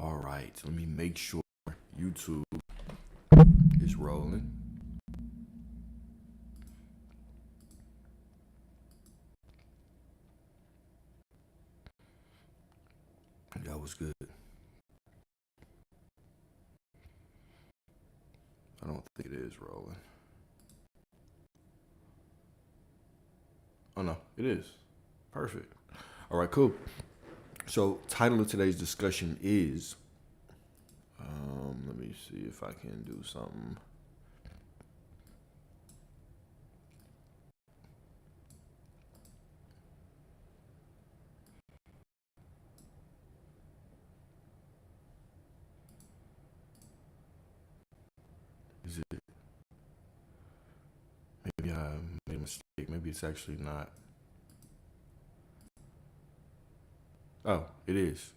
All right, let me make sure YouTube is rolling. That was good. I don't think it is rolling. Oh no, it is. Perfect. All right, cool. So, title of today's discussion is. Let me see if I can do something. Is it? Maybe I made a mistake. Maybe it's actually not. Oh, it is.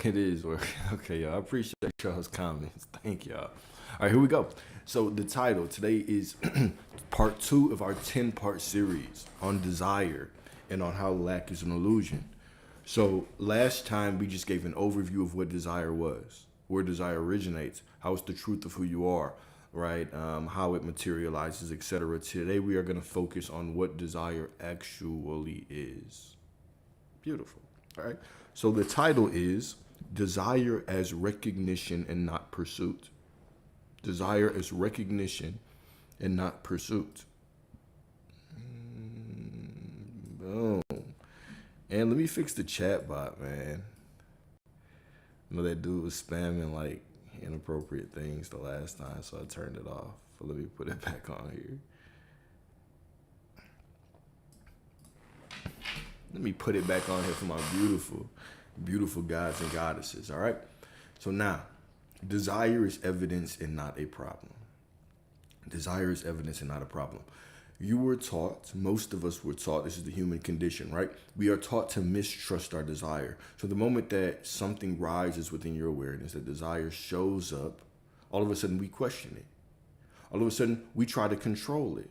It is working. Okay, y'all. I appreciate y'all's comments. Thank y'all. All right, here we go. So the title today is part 2 of our 10-part series on desire and on how lack is an illusion. So last time we just gave an overview of what desire was, where desire originates, how it's the truth of who you are, right? How it materializes, etc. Today we are going to focus on what desire actually is. Beautiful. All right. So the title is Desire as Recognition and Not Pursuit. Desire as recognition and not pursuit. Boom. And let me fix the chat bot, man. I know that dude was spamming like inappropriate things the last time, so I turned it off. But let me put it back on here. Let me put it back on here for my beautiful, beautiful gods and goddesses, all right? So now, desire is evidence and not a problem. Desire is evidence and not a problem. You were taught, most of us were taught, this is the human condition, right? We are taught to mistrust our desire. So the moment that something rises within your awareness, that desire shows up, all of a sudden we question it. All of a sudden we try to control it.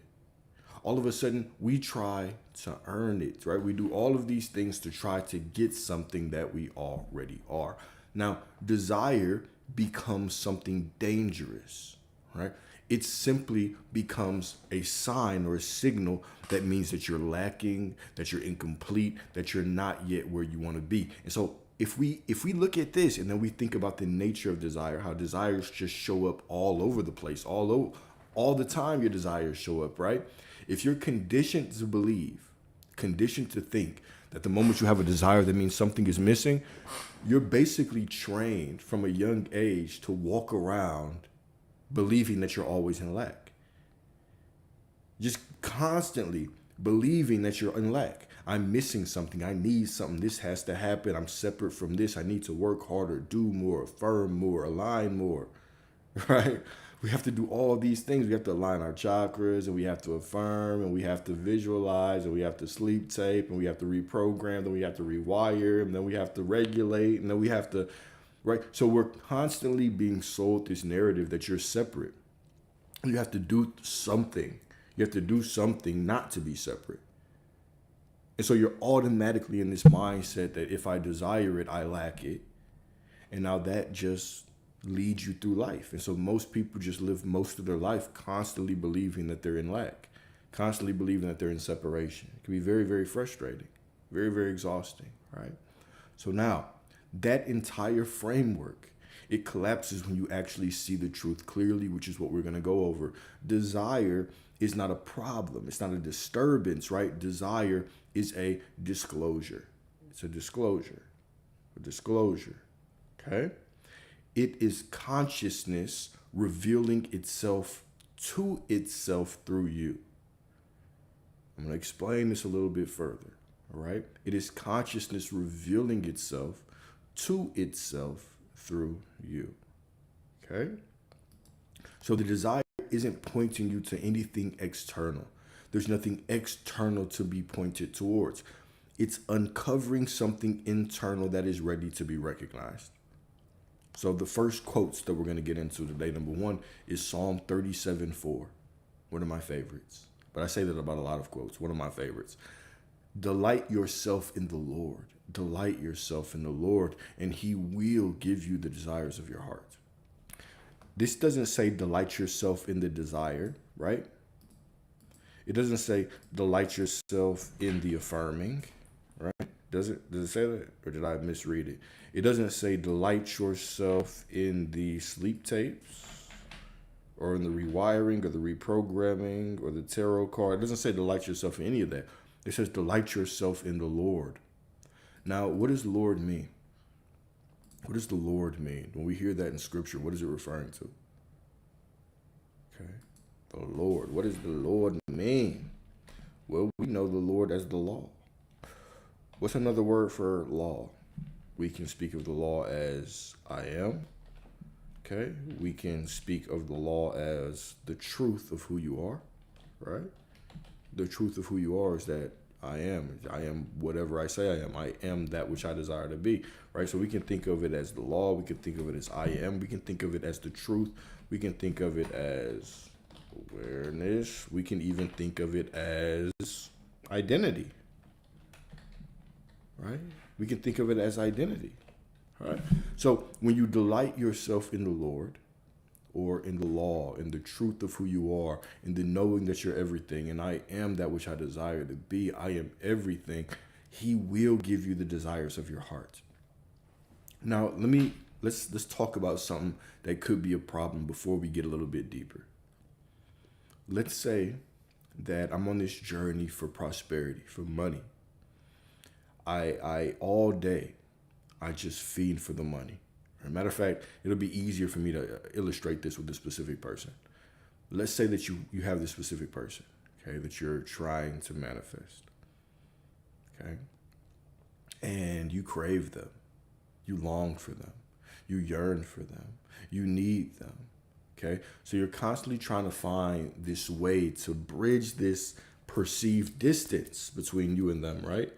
All of a sudden we try to earn it, right? We do all of these things to try to get something that we already are. Now, desire becomes something dangerous, right? It simply becomes a sign or a signal that means that you're lacking, that you're incomplete, that you're not yet where you want to be. And so if we look at this and then we think about the nature of desire, how desires just show up all over the place, all the time your desires show up, right? If you're conditioned to believe, conditioned to think that the moment you have a desire, that means something is missing, you're basically trained from a young age to walk around believing that you're always in lack. Just constantly believing that you're in lack. I'm missing something. I need something. This has to happen. I'm separate from this. I need to work harder, do more, affirm more, align more, right? We have to do all these things. We have to align our chakras, and we have to affirm, and we have to visualize, and we have to sleep tape, and we have to reprogram, then we have to rewire, and then we have to regulate, and then we have to, right? So we're constantly being sold this narrative that you're separate. You have to do something. You have to do something not to be separate. And so you're automatically in this mindset that if I desire it, I lack it. And now that just leads you through life. And so most people just live most of their life constantly believing that they're in lack, constantly believing that they're in separation. It can be very, very frustrating, very, very exhausting, right? So now that entire framework, it collapses when you actually see the truth clearly, which is what we're going to go over. Desire is not a problem. It's not a disturbance, right? Desire is a disclosure. It's a disclosure, okay? It is consciousness revealing itself to itself through you. I'm going to explain this a little bit further, all right? It is consciousness revealing itself to itself through you, okay? So the desire isn't pointing you to anything external. There's nothing external to be pointed towards. It's uncovering something internal that is ready to be recognized. So the first quotes that we're going to get into today, number one, is Psalm 37:4, one of my favorites. But I say that about a lot of quotes, one of my favorites. Delight yourself in the Lord. Delight yourself in the Lord, and he will give you the desires of your heart. This doesn't say delight yourself in the desire, right? It doesn't say delight yourself in the affirming, right? Does it say that? Or did I misread it? It doesn't say delight yourself in the sleep tapes or in the rewiring or the reprogramming or the tarot card. It doesn't say delight yourself in any of that. It says delight yourself in the Lord. Now, what does Lord mean? What does the Lord mean? When we hear that in Scripture, what is it referring to? Okay. The Lord. What does the Lord mean? Well, we know the Lord as the law. What's another word for law? We can speak of the law as I am. Okay. We can speak of the law as the truth of who you are, right? The truth of who you are is that I am. I am whatever I say I am. I am that which I desire to be, right? So we can think of it as the law. We can think of it as I am. We can think of it as the truth. We can think of it as awareness. We can even think of it as identity, right? We can think of it as identity, right? So when you delight yourself in the Lord, or in the law, in the truth of who you are, in the knowing that you're everything, and I am that which I desire to be, I am everything, he will give you the desires of your heart. Now, let's talk about something that could be a problem before we get a little bit deeper. Let's say that I'm on this journey for prosperity, for money. I all day, I just feed for the money. As a matter of fact, it'll be easier for me to illustrate this with this specific person. Let's say that you have this specific person, okay, that you're trying to manifest, okay? And you crave them. You long for them. You yearn for them. You need them, okay? So you're constantly trying to find this way to bridge this perceived distance between you and them, right?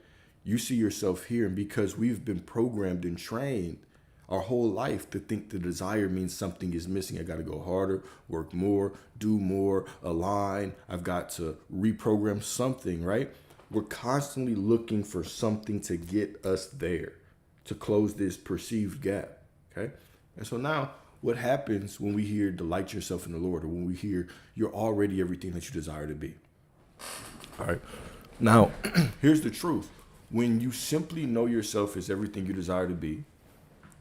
You see yourself here, and because we've been programmed and trained our whole life to think the desire means something is missing. I got to go harder, work more, do more, align. I've got to reprogram something, right? We're constantly looking for something to get us there, to close this perceived gap, okay? And so now what happens when we hear delight yourself in the Lord, or when we hear you're already everything that you desire to be? All right. Now, here's the truth. When you simply know yourself as everything you desire to be,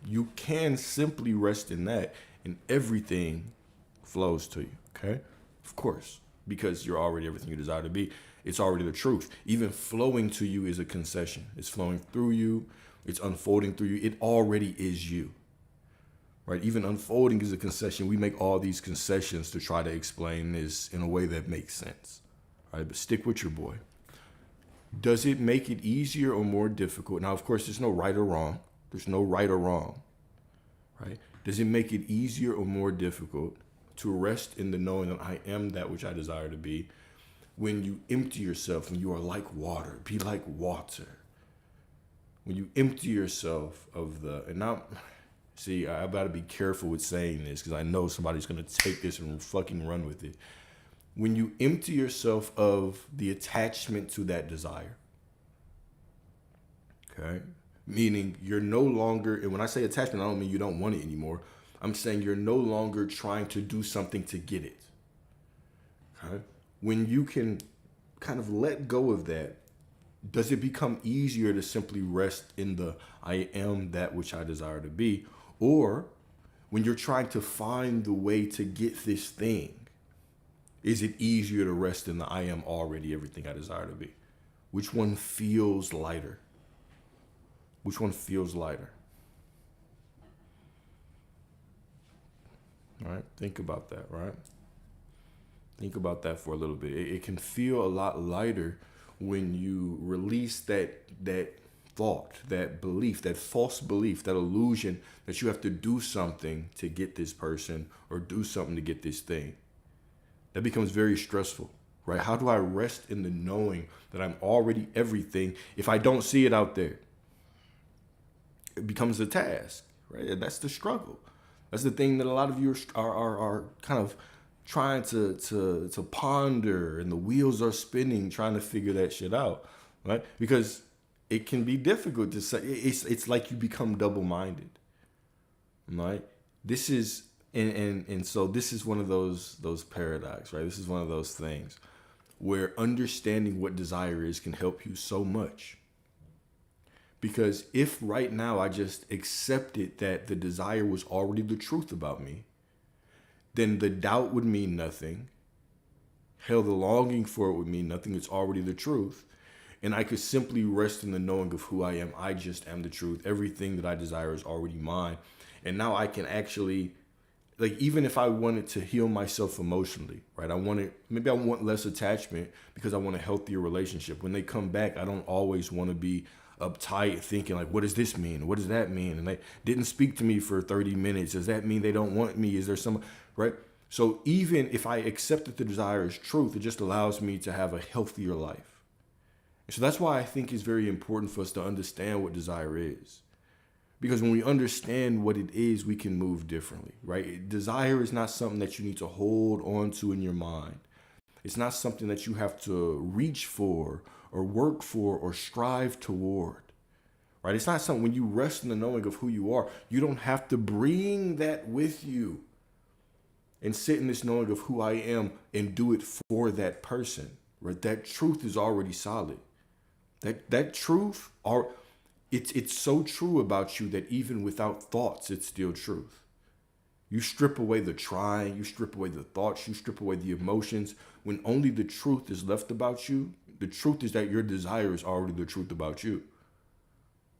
you can simply rest in that, and everything flows to you, okay? Of course, because you're already everything you desire to be. It's already the truth. Even flowing to you is a concession. It's flowing through you. It's unfolding through you. It already is you, right? Even unfolding is a concession. We make all these concessions to try to explain this in a way that makes sense, right? But stick with your boy. Does it make it easier or more difficult? Now, of course, there's no right or wrong. There's no right or wrong, right? Does it make it easier or more difficult to rest in the knowing that I am that which I desire to be when you empty yourself, when you are like water, be like water? When you empty yourself of and now, see, I've got to be careful with saying this because I know somebody's going to take this and fucking run with it. When you empty yourself of the attachment to that desire, okay? Meaning you're no longer, and when I say attachment, I don't mean you don't want it anymore. I'm saying you're no longer trying to do something to get it. Okay? When you can kind of let go of that, does it become easier to simply rest in the I am that which I desire to be? Or when you're trying to find the way to get this thing, is it easier to rest in the I am already everything I desire to be? Which one feels lighter? Which one feels lighter? All right, think about that, right? Think about that for a little bit. It can feel a lot lighter when you release that thought, that belief, that false belief, that illusion that you have to do something to get this person or do something to get this thing. That becomes very stressful, right? How do I rest in the knowing that I'm already everything if I don't see it out there? It becomes a task, right? And that's the struggle. That's the thing that a lot of you are kind of trying to ponder, and the wheels are spinning, trying to figure that shit out, right? Because it can be difficult to say. It's like you become double-minded, right? This is and so this is one of those paradoxes, right? This is one of those things where understanding what desire is can help you so much. Because if right now I just accepted that the desire was already the truth about me, then the doubt would mean nothing. Hell, the longing for it would mean nothing. It's already the truth. And I could simply rest in the knowing of who I am. I just am the truth. Everything that I desire is already mine. And now I can actually, like, even if I wanted to heal myself emotionally, right? Maybe I want less attachment because I want a healthier relationship. When they come back, I don't always want to be uptight thinking like, what does this mean? What does that mean? And they didn't speak to me for 30 minutes. Does that mean they don't want me? Is there some, right? So even if I accept that the desire is truth, it just allows me to have a healthier life. So that's why I think it's very important for us to understand what desire is. Because when we understand what it is, we can move differently, right? Desire is not something that you need to hold on to in your mind. It's not something that you have to reach for or work for or strive toward, right? It's not something when you rest in the knowing of who you are, you don't have to bring that with you and sit in this knowing of who I am and do it for that person, right? That truth is already solid. That truth, it's so true about you that even without thoughts, it's still truth. You strip away the trying, you strip away the thoughts, you strip away the emotions. When only the truth is left about you, the truth is that your desire is already the truth about you.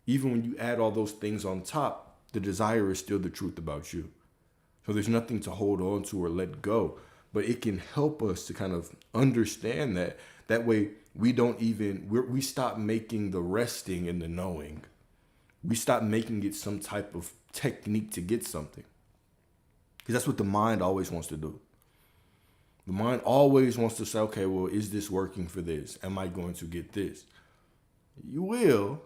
Even when you add all those things on top, the desire is still the truth about you. So there's nothing to hold on to or let go. But it can help us to kind of understand that. That way we stop making the resting and the knowing. We stop making it some type of technique to get something. Because that's what the mind always wants to do. The mind always wants to say, okay, well, is this working for this? Am I going to get this? You will.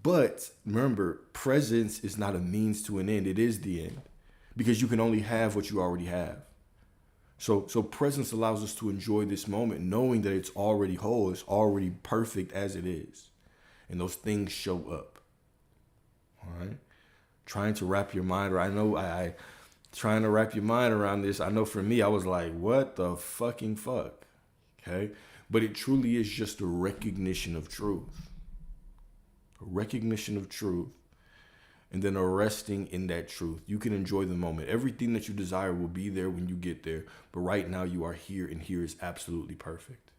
But remember, presence is not a means to an end. It is the end. Because you can only have what you already have. So presence allows us to enjoy this moment, knowing that it's already whole, it's already perfect as it is. And those things show up. All right? Trying to wrap your mind around, trying to wrap your mind around this. I know for me, I was like, what the fucking fuck? Okay? But it truly is just a recognition of truth. A recognition of truth. And then a resting in that truth. You can enjoy the moment. Everything that you desire will be there when you get there. But right now you are here, and here is absolutely perfect.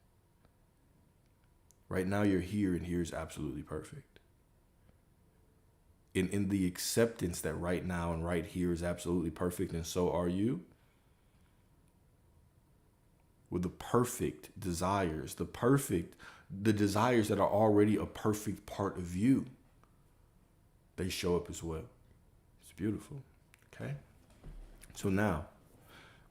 Right now you're here, and here is absolutely perfect. In the acceptance that right now and right here is absolutely perfect, and so are you, with the perfect desires, the desires that are already a perfect part of you, they show up as well. It's beautiful. Okay? So now,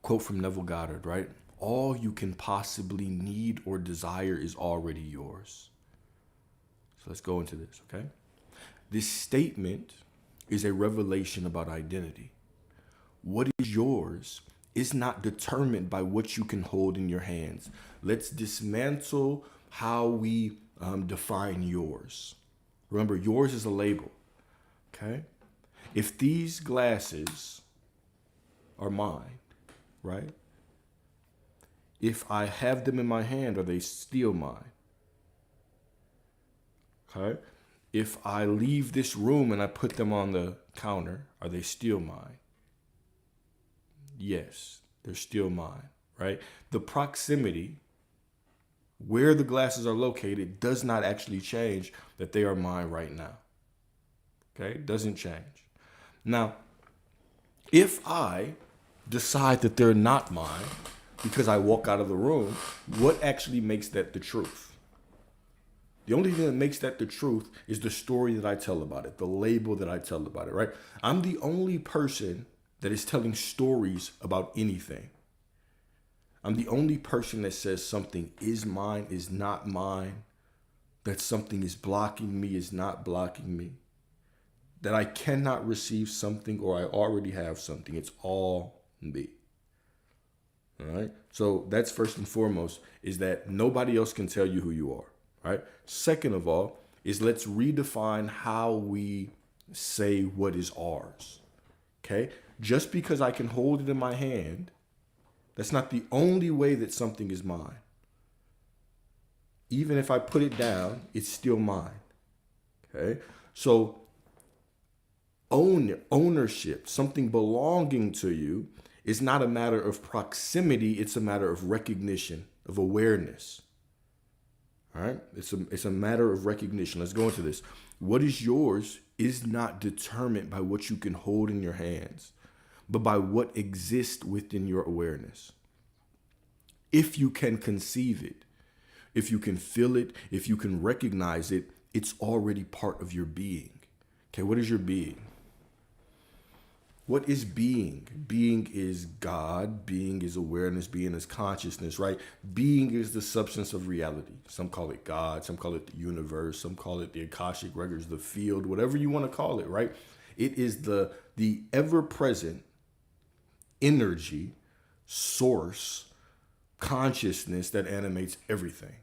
quote from Neville Goddard, right? All you can possibly need or desire is already yours. So let's go into this, okay? This statement is a revelation about identity. What is yours is not determined by what you can hold in your hands. Let's dismantle how we define yours. Remember, yours is a label. Okay? If these glasses are mine, right? If I have them in my hand, are they still mine? Okay? If I leave this room and I put them on the counter, are they still mine? Yes, they're still mine, right? The proximity, where the glasses are located, does not actually change that they are mine right now. Okay, it doesn't change. Now, if I decide that they're not mine because I walk out of the room, what actually makes that the truth? The only thing that makes that the truth is the story that I tell about it, the label that I tell about it, right? I'm the only person that is telling stories about anything. I'm the only person that says something is mine, is not mine, that something is blocking me, is not blocking me. That I cannot receive something or I already have something. It's all me. All right? So that's first and foremost, is that nobody else can tell you who you are. Right? Second of all, is let's redefine how we say what is ours. Okay? Just because I can hold it in my hand, that's not the only way that something is mine. Even if I put it down, it's still mine. Okay? So ownership, something belonging to you, is not a matter of proximity, it's a matter of recognition, of awareness. All right? It's a matter of recognition. Let's go into this. What is yours is not determined by what you can hold in your hands, but by what exists within your awareness. If you can conceive it, if you can feel it, if you can recognize it, it's already part of your being. Okay, what is your being? What is being? Being is God. Being is awareness. Being is consciousness, right? Being is the substance of reality. Some call it God. Some call it the universe. Some call it the Akashic records, the field, whatever you want to call it, right? It is the ever-present energy, source, consciousness that animates everything.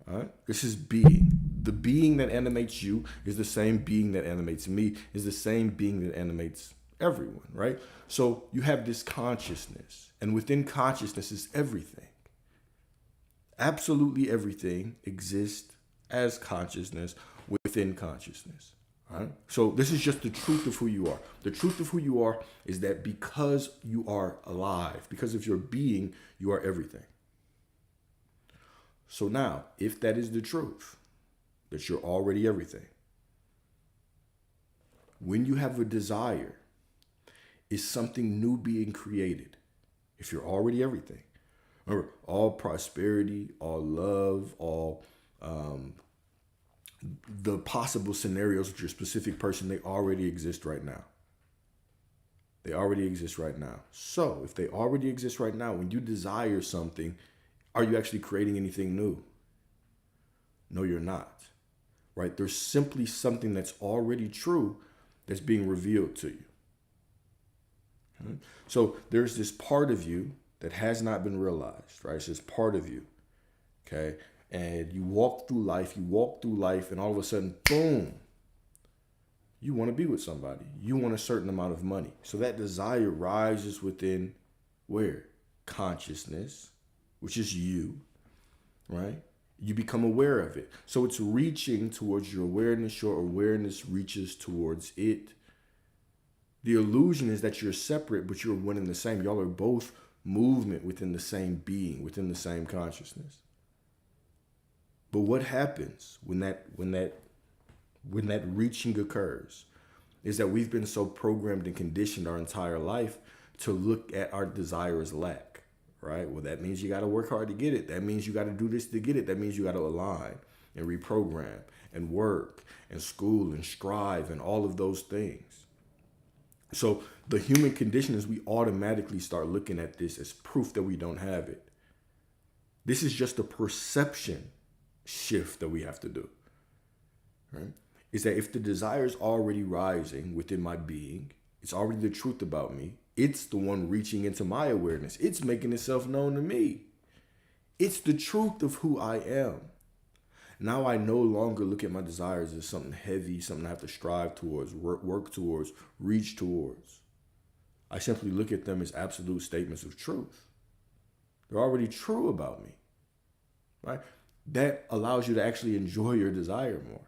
All right? This is being. The being that animates you is the same being that animates me, is the same being that animates everyone, right? So you have this consciousness, and within consciousness is everything. Absolutely everything exists as consciousness within consciousness. All right? So this is just the truth of who you are. The truth of who you are is that because you are alive, because of your being, you are everything. So now, if that is the truth, that you're already everything, when you have a desire, is something new being created. If you're already everything, remember, all prosperity, all love, all the possible scenarios with your specific person, they already exist right now. They already exist right now. So if they already exist right now, when you desire something, are you actually creating anything new? No, you're not. Right? There's simply something that's already true that's being revealed to you. Okay? So there's this part of you that has not been realized, right? It's this part of you, okay? And you walk through life, and all of a sudden, boom, you want to be with somebody. You want a certain amount of money. So that desire rises within where? Consciousness, which is you, right? You become aware of it. So it's reaching towards your awareness reaches towards it. The illusion is that you're separate, but you're one and the same. Y'all are both movement within the same being, within the same consciousness. But what happens when that reaching occurs is that we've been so programmed and conditioned our entire life to look at our desire as lack. Right? Well, that means you got to work hard to get it. That means you got to do this to get it. That means you got to align and reprogram and work and school and strive and all of those things. So the human condition is we automatically start looking at this as proof that we don't have it. This is just a perception shift that we have to do. Right? Is that if the desire is already rising within my being, it's already the truth about me. It's the one reaching into my awareness. It's making itself known to me. It's the truth of who I am. Now I no longer look at my desires as something heavy, something I have to strive towards, work towards, reach towards. I simply look at them as absolute statements of truth. They're already true about me, right? That allows you to actually enjoy your desire more.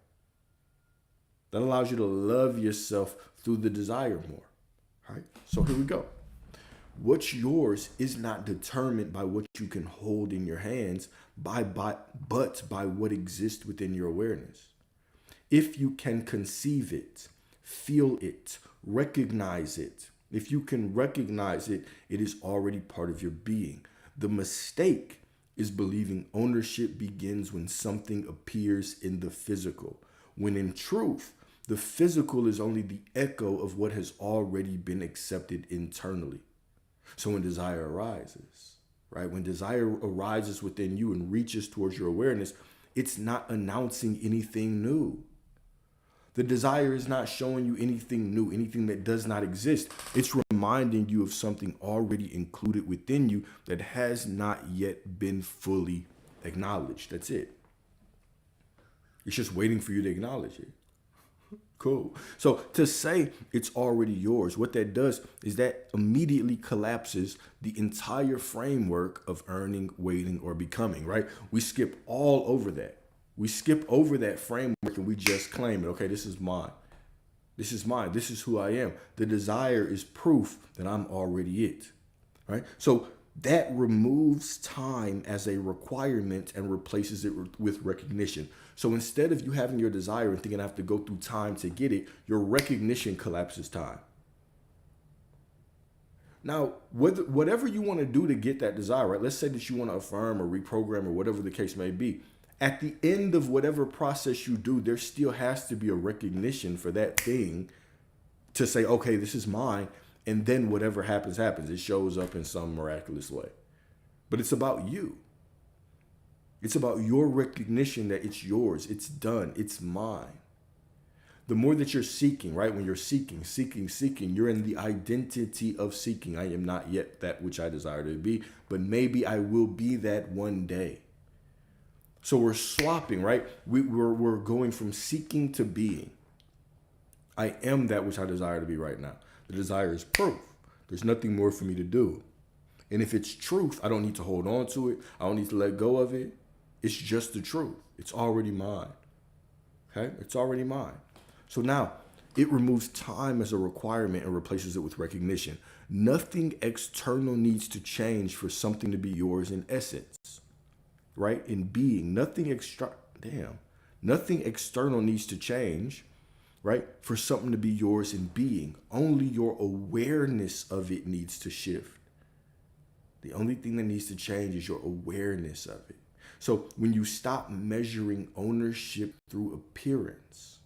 That allows you to love yourself through the desire more. Right? So here we go. What's yours is not determined by what you can hold in your hands, but by what exists within your awareness. If you can conceive it, feel it, recognize it, if you can recognize it, it is already part of your being. The mistake is believing ownership begins when something appears in the physical, when in truth, the physical is only the echo of what has already been accepted internally. So when desire arises, right? When desire arises within you and reaches towards your awareness, it's not announcing anything new. The desire is not showing you anything new, anything that does not exist. It's reminding you of something already included within you that has not yet been fully acknowledged. That's it. It's just waiting for you to acknowledge it. Cool. So to say it's already yours, what that does is that immediately collapses the entire framework of earning, waiting, or becoming, right? We skip all over that. We skip over that framework and we just claim it. Okay, this is mine. This is mine. This is who I am. The desire is proof that I'm already it, right? So that removes time as a requirement and replaces it with recognition. So instead of you having your desire and thinking I have to go through time to get it, your recognition collapses time. Now, whatever you want to do to get that desire, right? Let's say that you want to affirm or reprogram or whatever the case may be. At the end of whatever process you do, there still has to be a recognition for that thing to say, okay, this is mine. And then whatever happens, happens. It shows up in some miraculous way. But it's about you. It's about your recognition that it's yours. It's done. It's mine. The more that you're seeking, right? When you're seeking, you're in the identity of seeking. I am not yet that which I desire to be, but maybe I will be that one day. So we're swapping, right? We're going from seeking to being. I am that which I desire to be right now. The desire is proof. There's nothing more for me to do. And if it's truth, I don't need to hold on to it. I don't need to let go of it. It's just the truth. It's already mine. Okay? It's already mine. So now it removes time as a requirement and replaces it with recognition. Nothing external needs to change for something to be yours in essence, right? In being. Nothing external needs to change, right? For something to be yours in being. Only your awareness of it needs to shift. The only thing that needs to change is your awareness of it. So when you stop measuring ownership through appearance,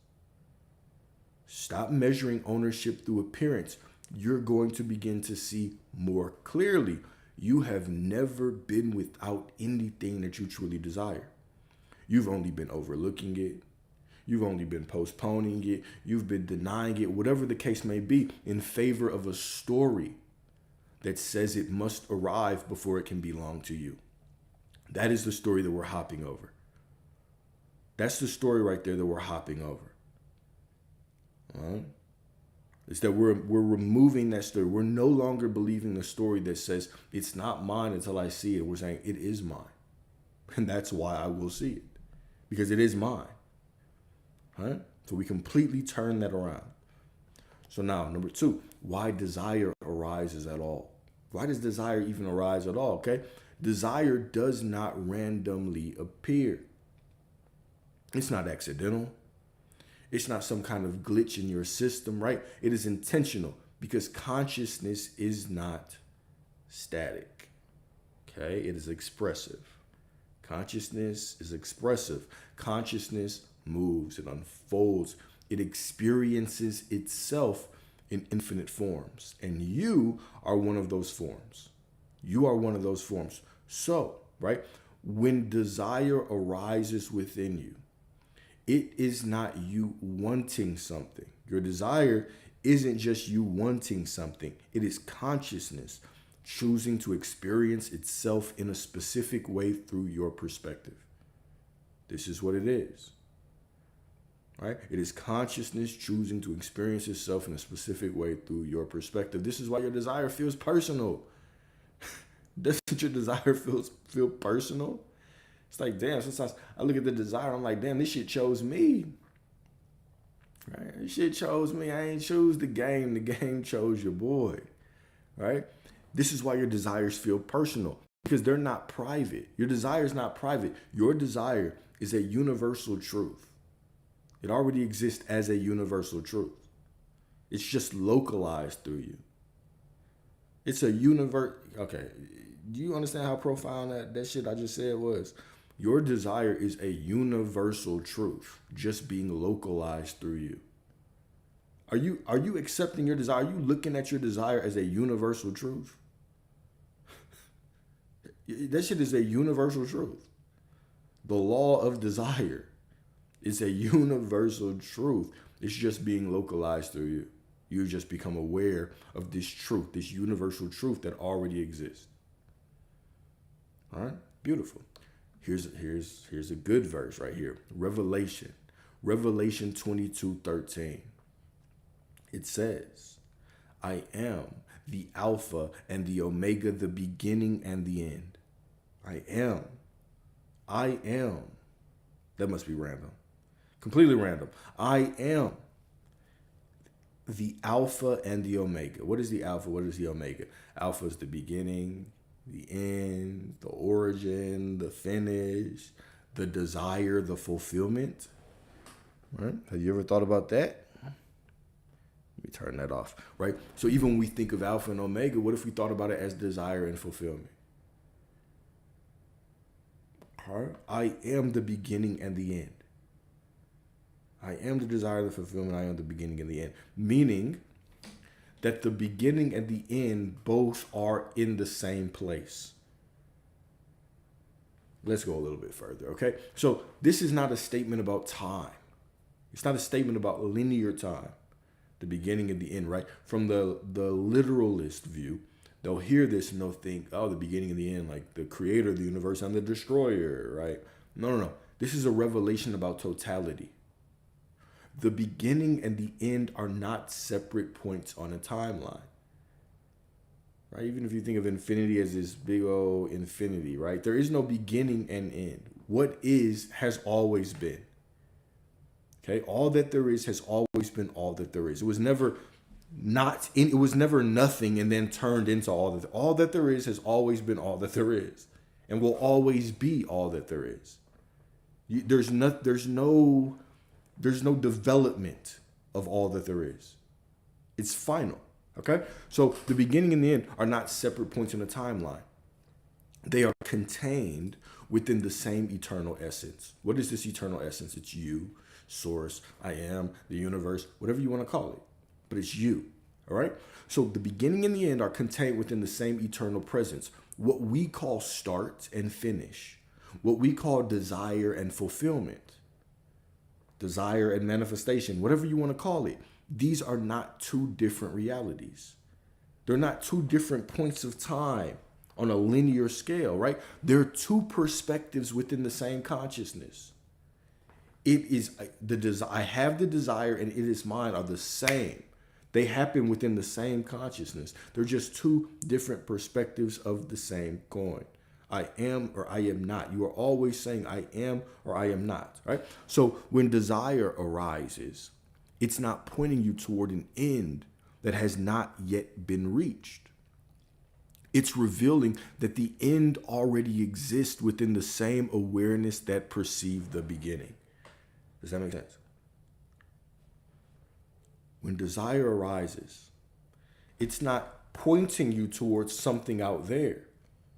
you're going to begin to see more clearly. You have never been without anything that you truly desire. You've only been overlooking it. You've only been postponing it. You've been denying it, whatever the case may be, in favor of a story that says it must arrive before it can belong to you. That is the story that we're hopping over. That's the story right there that we're hopping over. All right? It's that we're removing that story. We're no longer believing the story that says it's not mine until I see it. We're saying it is mine. And that's why I will see it. Because it is mine. Right? So we completely turn that around. So now, number 2, why desire arises at all. Why does desire even arise at all? Okay? Desire does not randomly appear. It's not accidental. It's not some kind of glitch in your system, right? It is intentional because consciousness is not static. Okay? It is expressive. Consciousness is expressive. Consciousness moves, it unfolds, it experiences itself in infinite forms. And you are one of those forms. You are one of those forms. So, right, when desire arises within you, it is not you wanting something. Your desire isn't just you wanting something. It is consciousness choosing to experience itself in a specific way through your perspective. This is what it is. Right? It is consciousness choosing to experience itself in a specific way through your perspective. This is why your desire feels personal. Doesn't your desire feel personal? It's like, damn, sometimes I look at the desire, I'm like, damn, this shit chose me. Right? This shit chose me. I ain't choose the game. The game chose your boy. Right? This is why your desires feel personal. Because they're not private. Your desire is not private. Your desire is a universal truth. It already exists as a universal truth. It's just localized through you. It's a universe. Okay. Do you understand how profound that shit I just said was? Your desire is a universal truth, just being localized through you. Are you accepting your desire? Are you looking at your desire as a universal truth? That shit is a universal truth. The law of desire is a universal truth. It's just being localized through you. You just become aware of this truth, this universal truth that already exists. All right? Beautiful. Here's a good verse right here. Revelation 22:13. It says, I am the Alpha and the Omega, the beginning and the end. I am. I am. That must be random. Completely random. I am the Alpha and the Omega. What is the Alpha? What is the Omega? Alpha is the beginning, the end, the origin, the finish, the desire, the fulfillment. Right? Have you ever thought about that? Let me turn that off. Right? So even when we think of Alpha and Omega, what if we thought about it as desire and fulfillment? All right? I am the beginning and the end. I am the desire, the fulfillment. I am the beginning and the end. Meaning that the beginning and the end both are in the same place. Let's go a little bit further, okay? So this is not a statement about time. It's not a statement about linear time, the beginning and the end, right? From the literalist view, they'll hear this and they'll think, oh, the beginning and the end, like the creator of the universe and the destroyer, right? No. This is a revelation about totality. The beginning and the end are not separate points on a timeline. Right? Even if you think of infinity as this big old infinity, right? There is no beginning and end. What is has always been. Okay? All that there is has always been all that there is. It was never nothing and then turned into all that there is has always been all that there is and will always be all that there is. There's no development of all that there is. It's final. Okay? So the beginning and the end are not separate points in a timeline. They are contained within the same eternal essence. What is this eternal essence? It's you, source, I am, the universe, whatever you want to call it. But it's you. All right? So the beginning and the end are contained within the same eternal presence. What we call start and finish. What we call desire and fulfillment. Desire and manifestation, whatever you want to call it. These are not two different realities. They're not two different points of time on a linear scale, right? They're two perspectives within the same consciousness. It is I have the desire and it is mine are the same. They happen within the same consciousness. They're just two different perspectives of the same coin. I am or I am not. You are always saying I am or I am not, right? So when desire arises, it's not pointing you toward an end that has not yet been reached. It's revealing that the end already exists within the same awareness that perceived the beginning. Does that make sense? When desire arises, it's not pointing you towards something out there,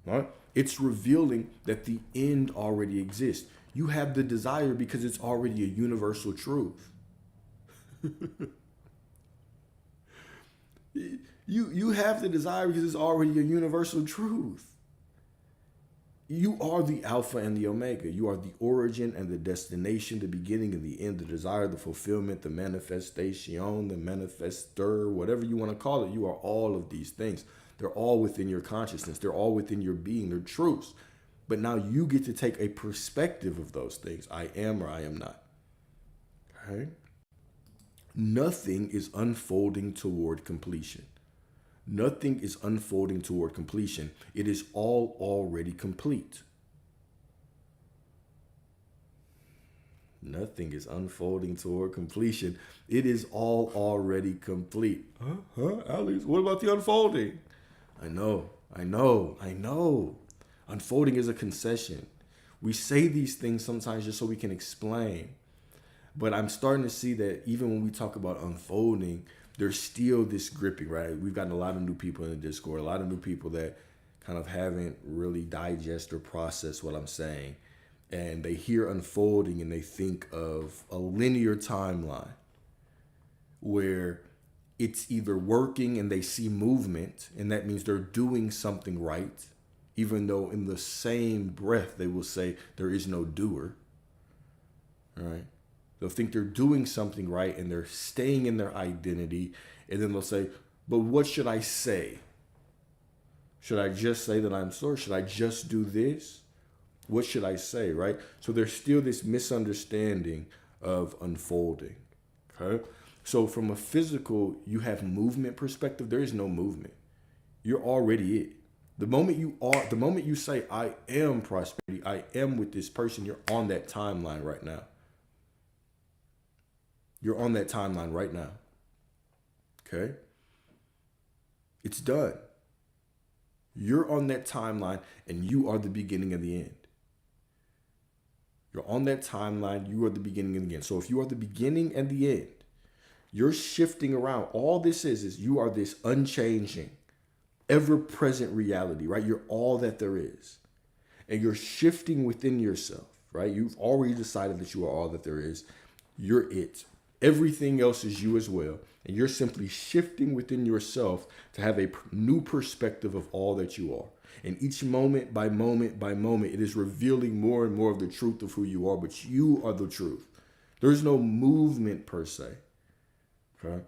right? It's revealing that the end already exists. You have the desire because it's already a universal truth. You have the desire because it's already a universal truth. You are the Alpha and the Omega. You are the origin and the destination, the beginning and the end, the desire, the fulfillment, the manifestation, the manifester, whatever you want to call it. You are all of these things. They're all within your consciousness. They're all within your being. They're truths. But now you get to take a perspective of those things. I am or I am not. Okay? Nothing is unfolding toward completion. Nothing is unfolding toward completion. It is all already complete. Nothing is unfolding toward completion. It is all already complete. Alex, what about the unfolding? I know. Unfolding is a concession. We say these things sometimes just so we can explain. But I'm starting to see that even when we talk about unfolding, there's still this gripping, right? We've gotten a lot of new people in the Discord, a lot of new people that kind of haven't really digest or processed what I'm saying. And they hear unfolding and they think of a linear timeline where it's either working and they see movement, and that means they're doing something right, even though in the same breath they will say there is no doer, all right? They'll think they're doing something right and they're staying in their identity. And then they'll say, but what should I say? Should I just say that I'm sorry? Should I just do this? What should I say, right? So there's still this misunderstanding of unfolding, okay? So from a physical, you have movement perspective, there is no movement. You're already it. The moment you say, I am prosperity, I am with this person, you're on that timeline right now. You're on that timeline right now. Okay? It's done. You're on that timeline and you are the beginning and the end. You're on that timeline, you are the beginning and the end. So if you are the beginning and the end, you're shifting around. All this is you are this unchanging, ever-present reality, right? You're all that there is. And you're shifting within yourself, right? You've already decided that you are all that there is. You're it. Everything else is you as well. And you're simply shifting within yourself to have a new perspective of all that you are. And each moment by moment by moment, it is revealing more and more of the truth of who you are, but you are the truth. There's no movement per se. Okay?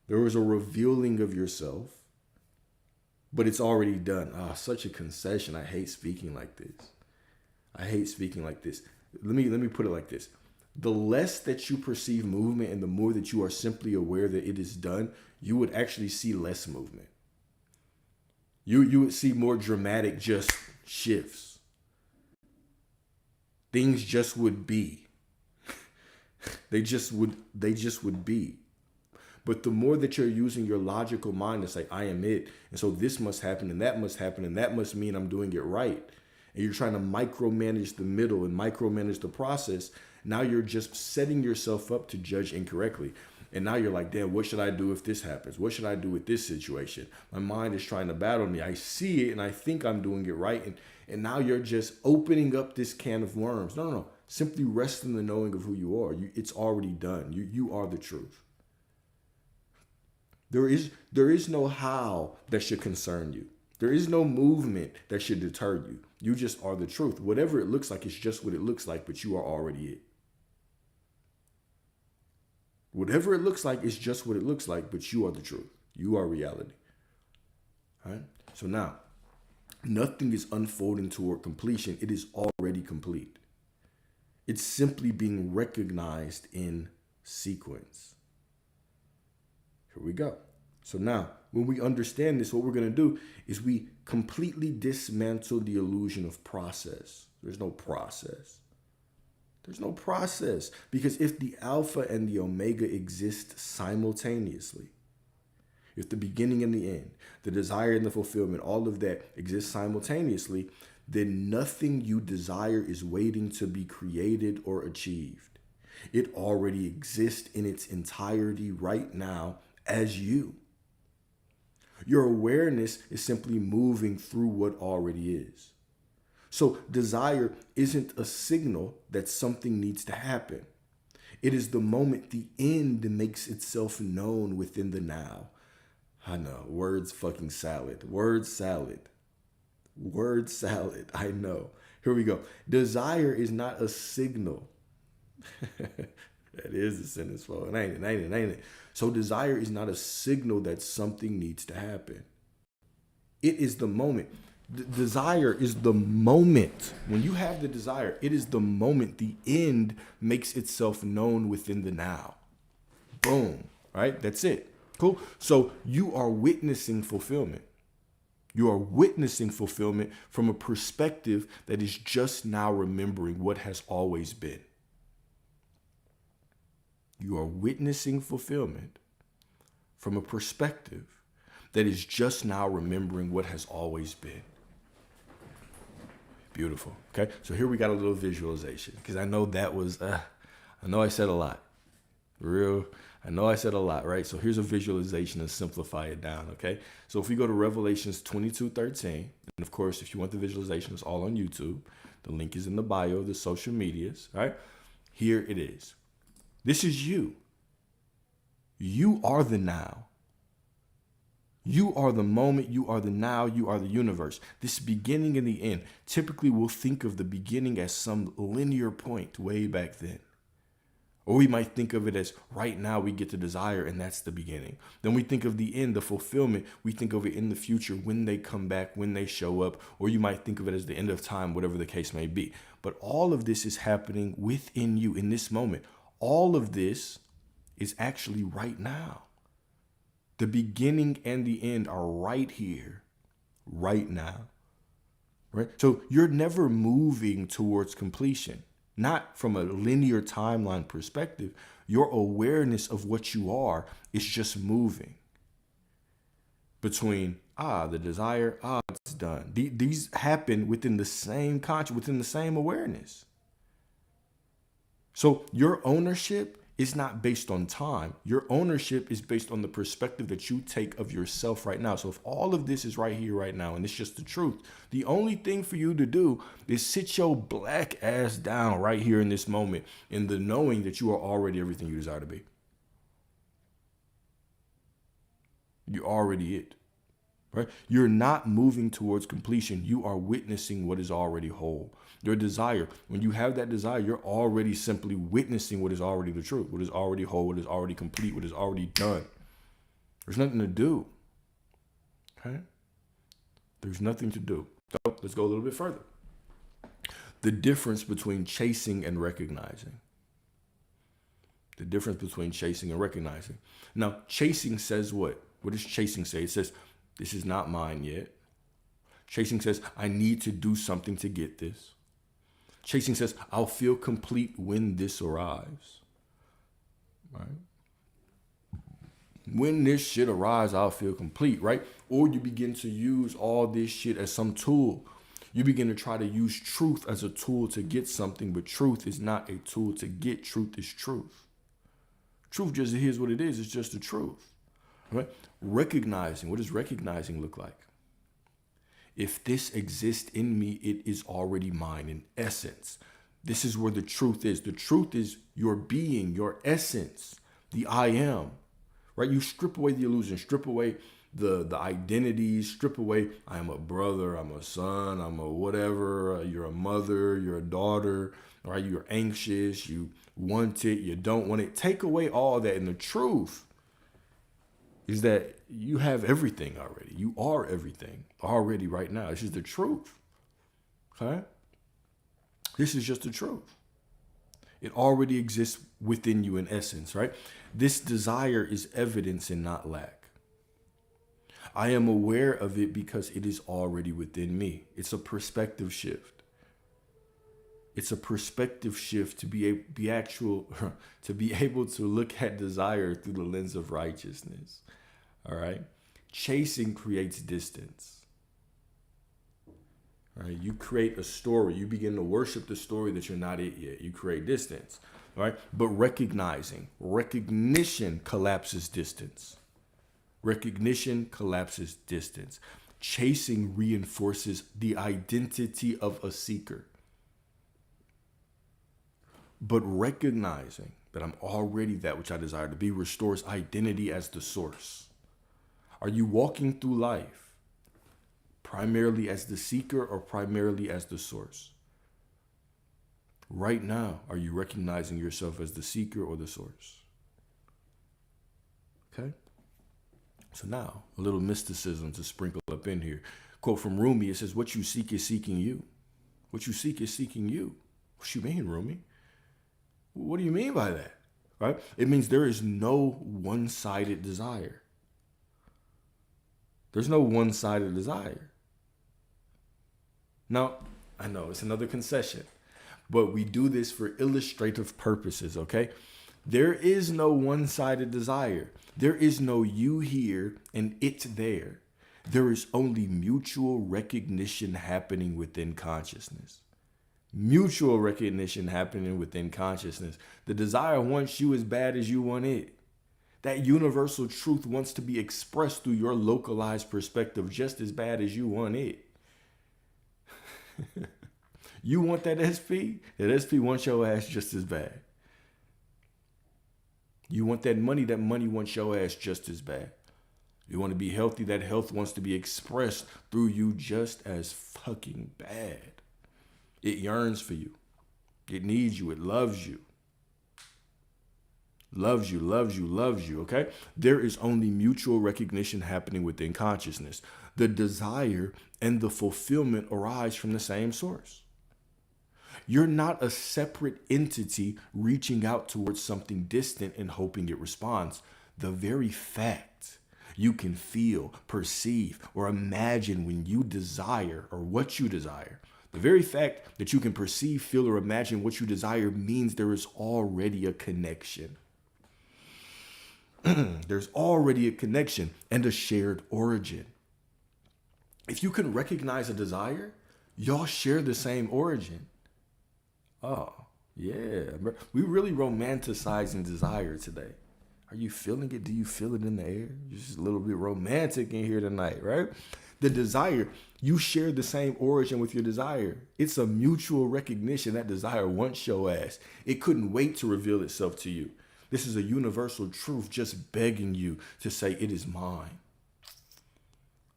There is a revealing of yourself, but it's already done. Such a concession. I hate speaking like this. I hate speaking like this. Let me put it like this. The less that you perceive movement and the more that you are simply aware that it is done, you would actually see less movement. You would see more dramatic just shifts. Things just would be. They just would be. But the more that you're using your logical mind to say, I am it, and so this must happen, and that must happen, and that must mean I'm doing it right, and you're trying to micromanage the middle and micromanage the process, now you're just setting yourself up to judge incorrectly. And now you're like, damn, what should I do if this happens? What should I do with this situation? My mind is trying to battle me. I see it, and I think I'm doing it right, and now you're just opening up this can of worms. No. Simply rest in the knowing of who you are. It's already done. You are the truth. There is no how that should concern you. There is no movement that should deter you. You just are the truth. Whatever it looks like, it's just what it looks like, but you are already it. Whatever it looks like, it's just what it looks like, but you are the truth. You are reality. All right? So now, nothing is unfolding toward completion. It is already complete. It's simply being recognized in sequence. Here we go. So now, when we understand this, what we're going to do is we completely dismantle the illusion of process. There's no process. There's no process. Because if the alpha and the omega exist simultaneously, if the beginning and the end, the desire and the fulfillment, all of that exists simultaneously, then nothing you desire is waiting to be created or achieved. It already exists in its entirety right now as you. Your awareness is simply moving through what already is. So desire isn't a signal that something needs to happen. It is the moment the end makes itself known within the now. I know, words fucking salad. Word salad. Word salad. I know. Here we go. Desire is not a signal. That is a sentence, folks. Ain't it? So desire is not a signal that something needs to happen. It is the moment. Desire is the moment. When you have the desire, it is the moment the end makes itself known within the now. Boom. Right? That's it. Cool. So you are witnessing fulfillment. You are witnessing fulfillment from a perspective that is just now remembering what has always been. You are witnessing fulfillment from a perspective that is just now remembering what has always been. Beautiful. Okay. So here we got a little visualization because I know that was, I know I said a lot. I know I said a lot, right? So here's a visualization to simplify it down. Okay. So if we go to Revelations 22:13, and of course, if you want the visualization, it's all on YouTube. The link is in the bio of the social medias. Right. Here it is. This is you. You are the now. You are the moment, you are the now, you are the universe. This beginning and the end. Typically, we'll think of the beginning as some linear point way back then. Or we might think of it as right now we get to desire and that's the beginning. Then we think of the end, the fulfillment. We think of it in the future when they come back, when they show up. Or you might think of it as the end of time, whatever the case may be. But all of this is happening within you in this moment. All of this is actually right now. The beginning and the end are right here, right now. Right? So you're never moving towards completion. Not from a linear timeline perspective. Your awareness of what you are is just moving between, the desire, it's done. These happen within the same conscious, within the same awareness. So your ownership is not based on time. Your ownership is based on the perspective that you take of yourself right now. So if all of this is right here, right now, and it's just the truth, the only thing for you to do is sit your black ass down right here in this moment in the knowing that you are already everything you desire to be. You're already it, right? You're not moving towards completion. You are witnessing what is already whole. Your desire, when you have that desire, you're already simply witnessing what is already the truth, what is already whole, what is already complete, what is already done. There's nothing to do. Okay? There's nothing to do. So let's go a little bit further. The difference between chasing and recognizing. The difference between chasing and recognizing. Now, chasing says what? What does chasing say? It says, this is not mine yet. Chasing says, I need to do something to get this. Chasing says, I'll feel complete when this arrives. Right? When this shit arrives, I'll feel complete, right? Or you begin to use all this shit as some tool. You begin to try to use truth as a tool to get something, but truth is not a tool to get. Truth is truth. Truth just is what it is. It's just the truth. Right? Recognizing. What does recognizing look like? If this exists in me, it is already mine in essence. This is where the truth is. The truth is your being, your essence, the I am. Right? You strip away the illusion, strip away the identities, strip away, I am a brother, I'm a son, I'm a whatever, you're a mother, you're a daughter, right? You're anxious, you want it, you don't want it. Take away all that. And the truth is that you have everything already. You are everything already right now. This is the truth. Okay? This is just the truth. It already exists within you in essence, right? This desire is evidence and not lack. I am aware of it because it is already within me. It's a perspective shift. It's a perspective shift to be able to look at desire through the lens of righteousness. All right. Chasing creates distance. All right. You create a story. You begin to worship the story that you're not it yet. You create distance. All right. But recognition collapses distance. Recognition collapses distance. Chasing reinforces the identity of a seeker. But recognizing that I'm already that which I desire to be restores identity as the source. Are you walking through life primarily as the seeker or primarily as the source? Right now, are you recognizing yourself as the seeker or the source? Okay? So now, a little mysticism to sprinkle up in here. Quote from Rumi, it says, what you seek is seeking you. What you seek is seeking you. What you mean, Rumi? What do you mean by that? Right? It means there is no one-sided desire. There's no one-sided desire. Now, I know it's another concession, but we do this for illustrative purposes, okay? There is no one-sided desire. There is no you here and it there. There is only mutual recognition happening within consciousness. Mutual recognition happening within consciousness. The desire wants you as bad as you want it. That universal truth wants to be expressed through your localized perspective just as bad as you want it. You want that SP? That SP wants your ass just as bad. You want that money wants your ass just as bad. You want to be healthy, that health wants to be expressed through you just as fucking bad. It yearns for you. It needs you. It loves you. loves you, loves you, loves you, okay? There is only mutual recognition happening within consciousness. The desire and the fulfillment arise from the same source. You're not a separate entity reaching out towards something distant and hoping it responds. The very fact you can feel, perceive, or imagine when you desire or what you desire, the very fact that you can perceive, feel, or imagine what you desire means there is already a connection. There's already a connection and a shared origin. If you can recognize a desire, y'all share the same origin. Oh, yeah. We really romanticizing desire today. Are you feeling it? Do you feel it in the air? Just a little bit romantic in here tonight, right? The desire, you share the same origin with your desire. It's a mutual recognition. That desire wants your ass. It couldn't wait to reveal itself to you. This is a universal truth just begging you to say it is mine.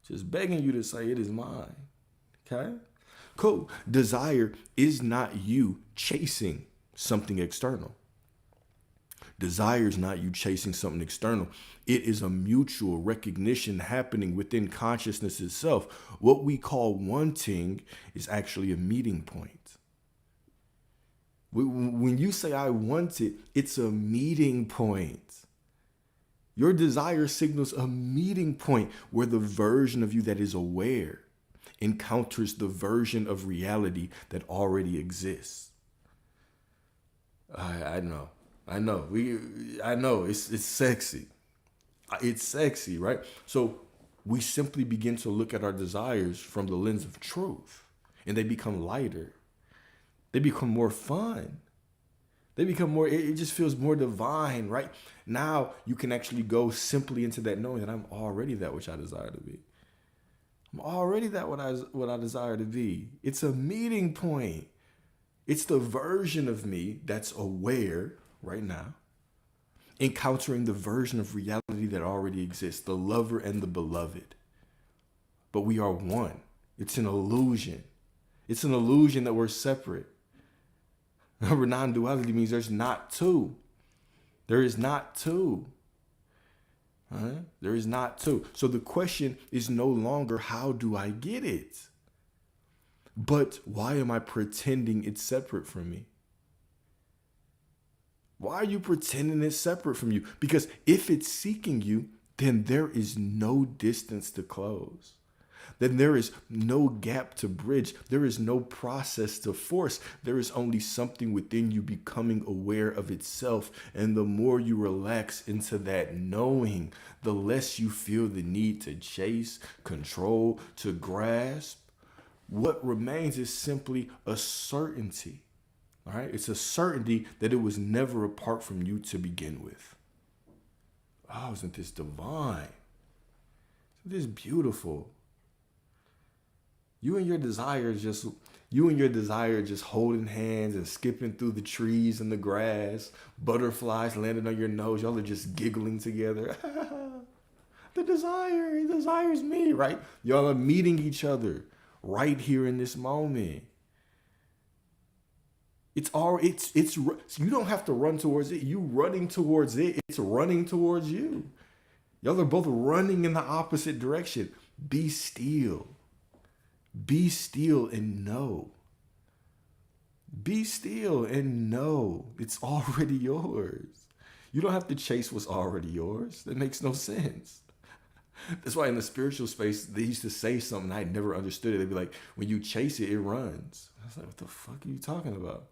Just begging you to say it is mine. Okay? Cool. Desire is not you chasing something external. Desire is not you chasing something external. It is a mutual recognition happening within consciousness itself. What we call wanting is actually a meeting point. When you say I want it, it's a meeting point. Your desire signals a meeting point where the version of you that is aware encounters the version of reality that already exists. I know. I know. It's sexy. It's sexy, right? So we simply begin to look at our desires from the lens of truth, and they become lighter. They become more fun. They become more, it just feels more divine, right? Now you can actually go simply into that knowing that I'm already that which I desire to be. I'm already that what I desire to be. It's a meeting point. It's the version of me that's aware right now, encountering the version of reality that already exists, the lover and the beloved. But we are one. It's an illusion. It's an illusion that we're separate. Remember, non-duality means there's not two. There is not two. There is not two. So the question is no longer, how do I get it? But why am I pretending it's separate from me? Why are you pretending it's separate from you? Because if it's seeking you, then there is no distance to close. Then there is no gap to bridge. There is no process to force. There is only something within you becoming aware of itself. And the more you relax into that knowing, the less you feel the need to chase, control, to grasp. What remains is simply a certainty. All right? It's a certainty that it was never apart from you to begin with. Oh, isn't this divine? Isn't this beautiful? You and your desire just holding hands and skipping through the trees and the grass, butterflies landing on your nose. Y'all are just giggling together. The desire, he desires me, right? Y'all are meeting each other right here in this moment. You don't have to run towards it. You running towards it. It's running towards you. Y'all are both running in the opposite direction. Be still. Be still and know. Be still and know it's already yours. You don't have to chase what's already yours. That makes no sense. That's why in the spiritual space, they used to say something I never understood it. They'd be like, when you chase it, it runs. I was like, what the fuck are you talking about?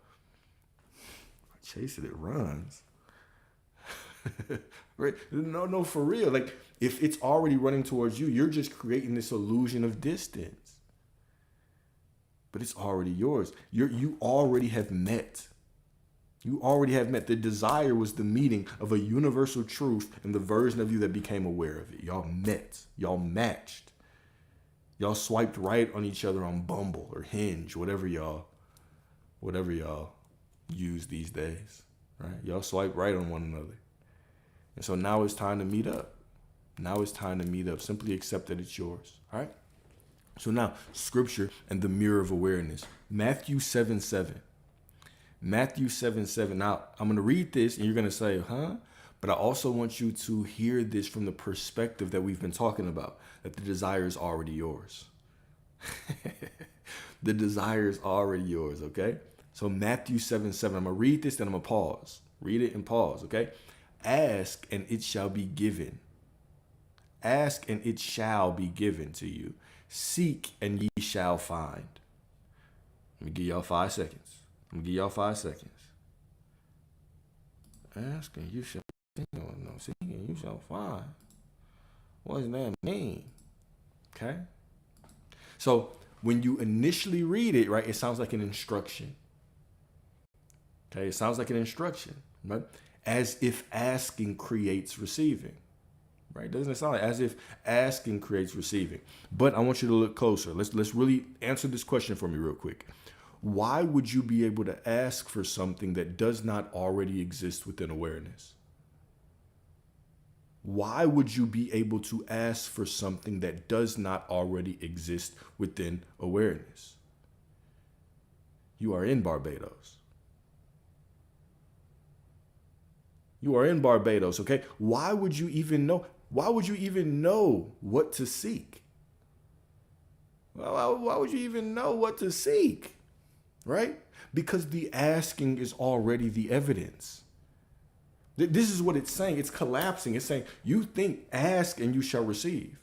Chase it, it runs. Right? No, for real. Like, if it's already running towards you, you're just creating this illusion of distance. But it's already yours. You already have met. You already have met. The desire was the meeting of a universal truth and the version of you that became aware of it. Y'all met. Y'all matched. Y'all swiped right on each other on Bumble or Hinge, whatever y'all use these days. Right? Y'all swipe right on one another. And so now it's time to meet up. Now it's time to meet up. Simply accept that it's yours. All right? So now, scripture and the mirror of awareness. Matthew 7:7. Matthew 7:7. Now, I'm going to read this and you're going to say, huh? But I also want you to hear this from the perspective that we've been talking about, that the desire is already yours. The desire is already yours, okay? So Matthew 7:7, I'm going to read this, then I'm going to pause. Read it and pause, okay? Ask and it shall be given. Ask and it shall be given to you. Seek and ye shall find. Let me give y'all 5 seconds. Ask and you shall seek and you shall find. What does that mean? Okay? So when you initially read it, right, it sounds like an instruction. Okay, it sounds like an instruction, right? As if asking creates receiving, right? Doesn't it sound like as if asking creates receiving? But I want you to look closer. Let's really answer this question for me real quick. Why would you be able to ask for something that does not already exist within awareness? Why would you be able to ask for something that does not already exist within awareness? You are in Barbados. You are in Barbados, okay? Why would you even know? Why would you even know what to seek? Why would you even know what to seek? Right? Because the asking is already the evidence. This is what it's saying. It's collapsing. It's saying, you think, ask and you shall receive.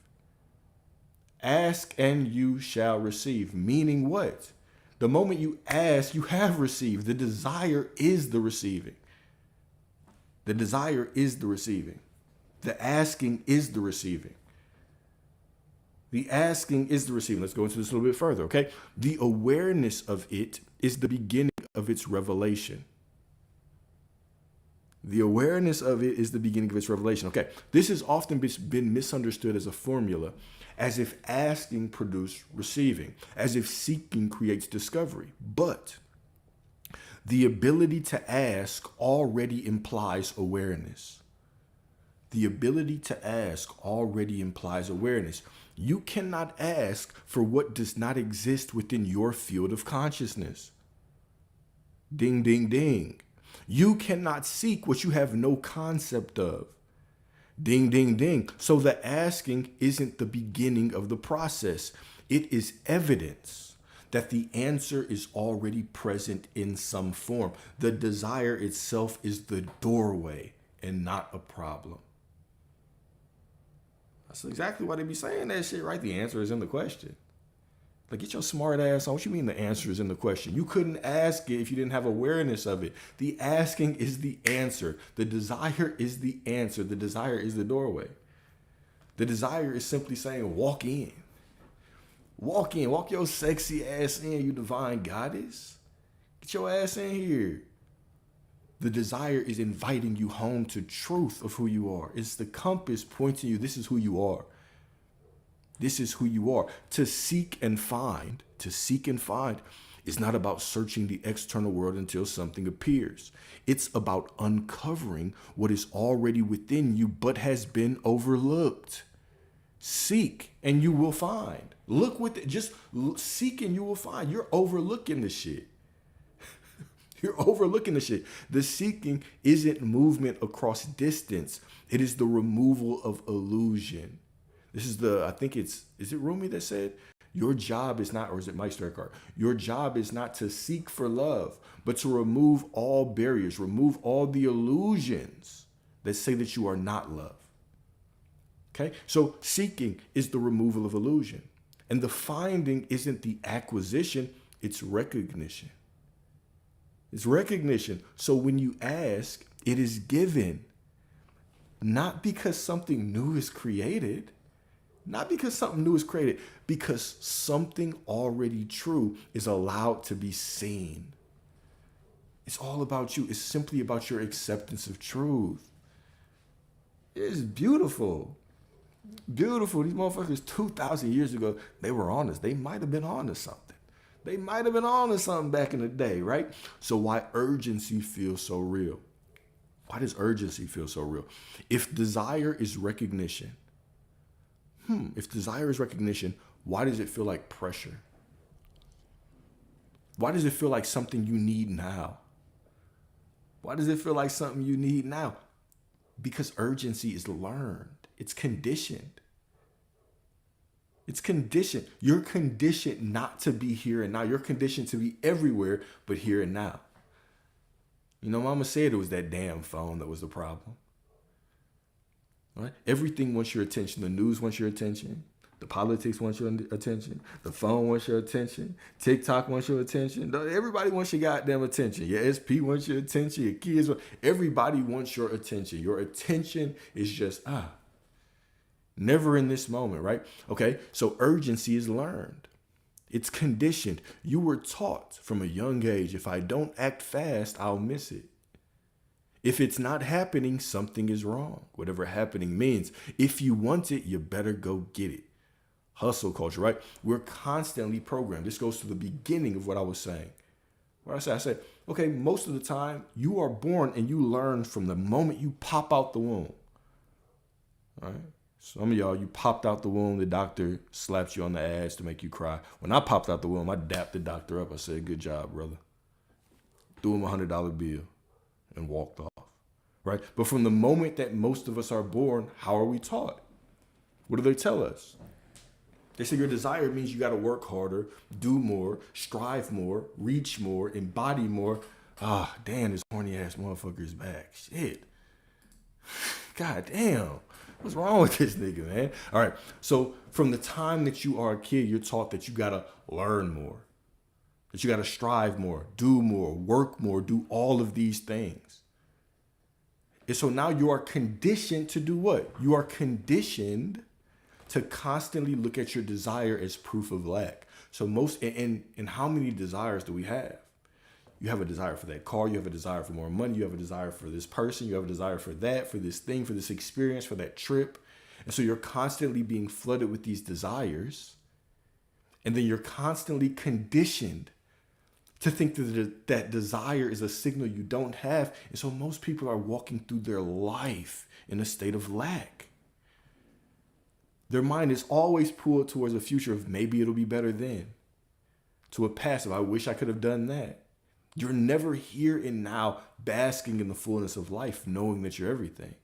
Ask and you shall receive. Meaning what? The moment you ask, you have received. The desire is the receiving. The desire is the receiving. The asking is the receiving. The asking is the receiving. Let's go into this a little bit further, okay? The awareness of it is the beginning of its revelation. The awareness of it is the beginning of its revelation. Okay, this has often been misunderstood as a formula, as if asking produced receiving, as if seeking creates discovery. But the ability to ask already implies awareness. The ability to ask already implies awareness. You cannot ask for what does not exist within your field of consciousness. Ding, ding, ding. You cannot seek what you have no concept of. Ding, ding, ding. So the asking isn't the beginning of the process. It is evidence that the answer is already present in some form. The desire itself is the doorway and not a problem. That's exactly why they be saying that shit, right? The answer is in the question. Like, get your smart ass on. What you mean the answer is in the question? You couldn't ask it if you didn't have awareness of it. The asking is the answer. The desire is the answer. The desire is the doorway. The desire is simply saying, walk in. Walk in. Walk your sexy ass in, you divine goddess. Get your ass in here. The desire is inviting you home to truth of who you are. It's the compass pointing you, this is who you are. This is who you are. To seek and find is not about searching the external world until something appears. It's about uncovering what is already within you but has been overlooked. Seek and you will find. Look with it. Just seek and you will find. You're overlooking the shit. You're overlooking the shit. The seeking isn't movement across distance. It is the removal of illusion. This is is it Rumi that said, your job is not, or is it Meister Eckhart? Your job is not to seek for love, but to remove all barriers, remove all the illusions that say that you are not love. Okay? So seeking is the removal of illusion. And the finding isn't the acquisition, it's recognition. It's recognition. So when you ask, it is given. Not because something new is created. Not because something new is created. Because something already true is allowed to be seen. It's all about you. It's simply about your acceptance of truth. It's beautiful. Beautiful. These motherfuckers 2,000 years ago, they were on us. They might have been on to something. They might have been on to something back in the day, right? So why urgency feels so real? Why does urgency feel so real? If desire is recognition, why does it feel like pressure? Why does it feel like something you need now? Why does it feel like something you need now? Because urgency is learned. It's conditioned. It's conditioned. You're conditioned not to be here and now. You're conditioned to be everywhere but here and now. You know, mama said it was that damn phone that was the problem. Right? Everything wants your attention. The news wants your attention. The politics wants your attention. The phone wants your attention. TikTok wants your attention. Everybody wants your goddamn attention. Your SP wants your attention. Your kids everybody wants your attention. Your attention is just, never in this moment, right? Okay, so urgency is learned. It's conditioned. You were taught from a young age, if I don't act fast, I'll miss it. If it's not happening, something is wrong. Whatever happening means. If you want it, you better go get it. Hustle culture, right? We're constantly programmed. This goes to the beginning of what I was saying. What I said, okay, most of the time you are born and you learn from the moment you pop out the womb. All right? Some of y'all, you popped out the womb, the doctor slapped you on the ass to make you cry. When I popped out the womb, I dapped the doctor up. I said, good job, brother. Threw him $100 bill and walked off, right? But from the moment that most of us are born, how are we taught? What do they tell us? They say your desire means you got to work harder, do more, strive more, reach more, embody more. Damn, this horny ass motherfucker is back. Shit. God damn. What's wrong with this nigga, man? All right. So from the time that you are a kid, you're taught that you got to learn more, that you got to strive more, do more, work more, do all of these things. And so now you are conditioned to do what? You are conditioned to constantly look at your desire as proof of lack. So and how many desires do we have? You have a desire for that car. You have a desire for more money. You have a desire for this person. You have a desire for that, for this thing, for this experience, for that trip. And so you're constantly being flooded with these desires. And then you're constantly conditioned to think that that desire is a signal you don't have. And so most people are walking through their life in a state of lack. Their mind is always pulled towards a future of maybe it'll be better then. To a past of I wish I could have done that. You're never here and now basking in the fullness of life, knowing that you're everything.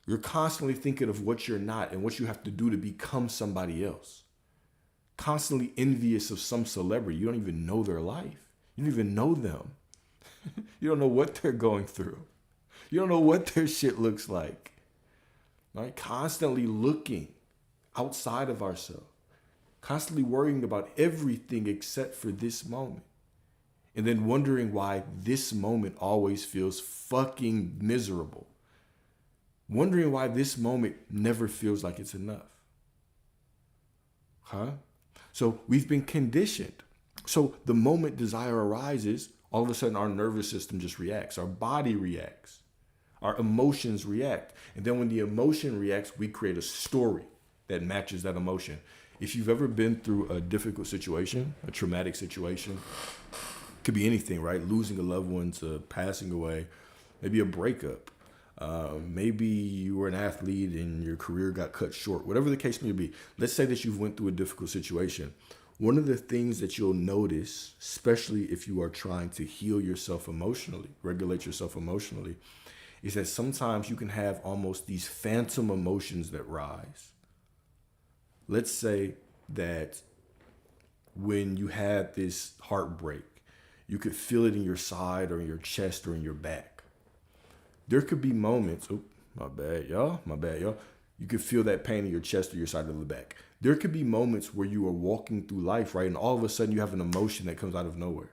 You're constantly thinking of what you're not and what you have to do to become somebody else. Constantly envious of some celebrity. You don't even know their life. You don't even know them. You don't know what they're going through. You don't know what their shit looks like. Right? Constantly looking outside of ourselves. Constantly worrying about everything except for this moment. And then wondering why this moment always feels fucking miserable. Wondering why this moment never feels like it's enough. So we've been conditioned. So the moment desire arises, all of a sudden our nervous system just reacts. Our body reacts. Our emotions react. And then when the emotion reacts, we create a story that matches that emotion. If you've ever been through a difficult situation, a traumatic situation, could be anything, right? Losing a loved one to passing away, maybe a breakup. Maybe you were an athlete and your career got cut short, whatever the case may be. Let's say that you've went through a difficult situation. One of the things that you'll notice, especially if you are trying to heal yourself emotionally, regulate yourself emotionally, is that sometimes you can have almost these phantom emotions that rise. Let's say that when you had this heartbreak, you could feel it in your side or in your chest or in your back. There could be moments, my bad, y'all. You could feel that pain in your chest or your side or the back. There could be moments where you are walking through life, right? And all of a sudden you have an emotion that comes out of nowhere.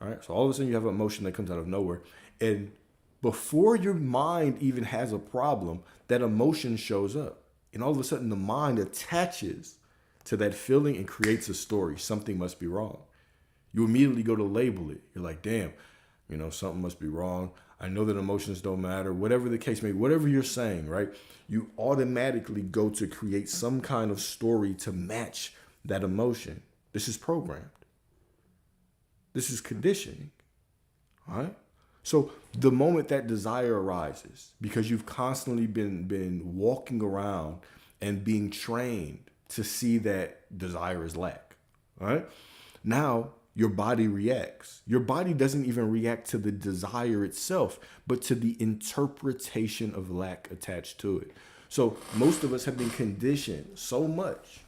All right. So all of a sudden you have an emotion that comes out of nowhere. And before your mind even has a problem, that emotion shows up. And all of a sudden the mind attaches to that feeling and creates a story. Something must be wrong. You immediately go to label it. You're like, damn, something must be wrong. I know that emotions don't matter. Whatever the case may be, whatever you're saying, right? You automatically go to create some kind of story to match that emotion. This is programmed. This is conditioning, all right? So the moment that desire arises, because you've constantly been walking around and being trained to see that desire is lack, all right? Now, your body reacts. Your body doesn't even react to the desire itself, but to the interpretation of lack attached to it. So most of us have been conditioned so much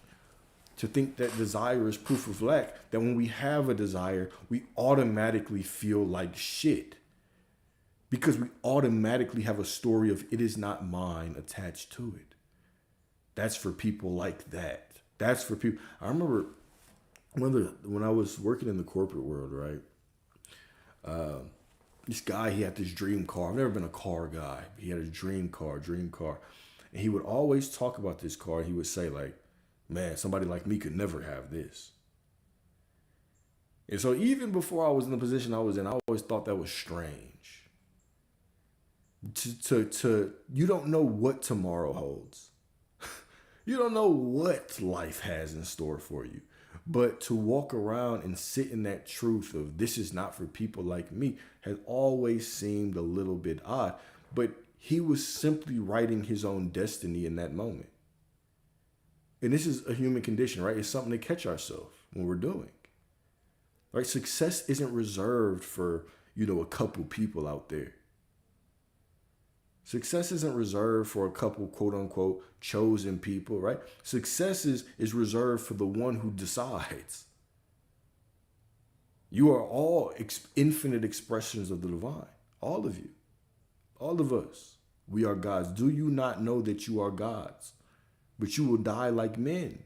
to think that desire is proof of lack that when we have a desire, we automatically feel like shit. Because we automatically have a story of it is not mine attached to it. That's for people like that. That's for people. I remember when I was working in the corporate world, right? This guy, he had this dream car. I've never been a car guy. He had a dream car. And he would always talk about this car. He would say like, man, somebody like me could never have this. And so even before I was in the position I was in, I always thought that was strange. You don't know what tomorrow holds. You don't know what life has in store for you. But to walk around and sit in that truth of this is not for people like me has always seemed a little bit odd. But he was simply writing his own destiny in that moment. And this is a human condition, right? It's something to catch ourselves when we're doing. Right? Success isn't reserved for, a couple people out there. Success isn't reserved for a couple, quote unquote, chosen people, right? Success is reserved for the one who decides. You are all infinite expressions of the divine. All of you. All of us. We are gods. Do you not know that you are gods? But you will die like men.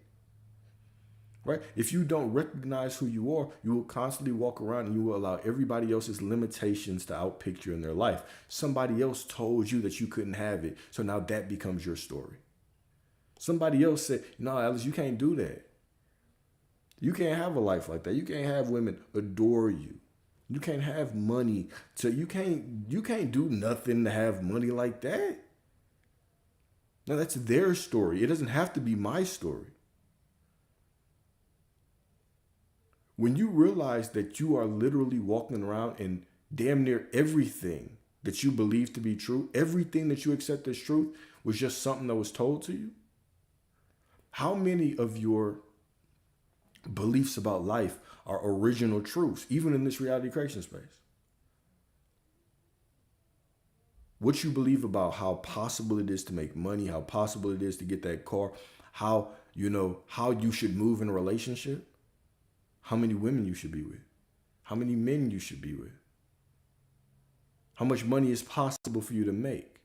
Right? If you don't recognize who you are, you will constantly walk around and you will allow everybody else's limitations to outpick you in their life. Somebody else told you that you couldn't have it. So now that becomes your story. Somebody else said, no, Alice, you can't do that. You can't have a life like that. You can't have women adore you. You can't have money you can't do nothing to have money like that. Now that's their story. It doesn't have to be my story. When you realize that you are literally walking around and damn near everything that you believe to be true, everything that you accept as truth was just something that was told to you. How many of your beliefs about life are original truths, even in this reality creation space? What you believe about how possible it is to make money, how possible it is to get that car, how you should move in a relationship, how many women you should be with, how many men you should be with, how much money is possible for you to make,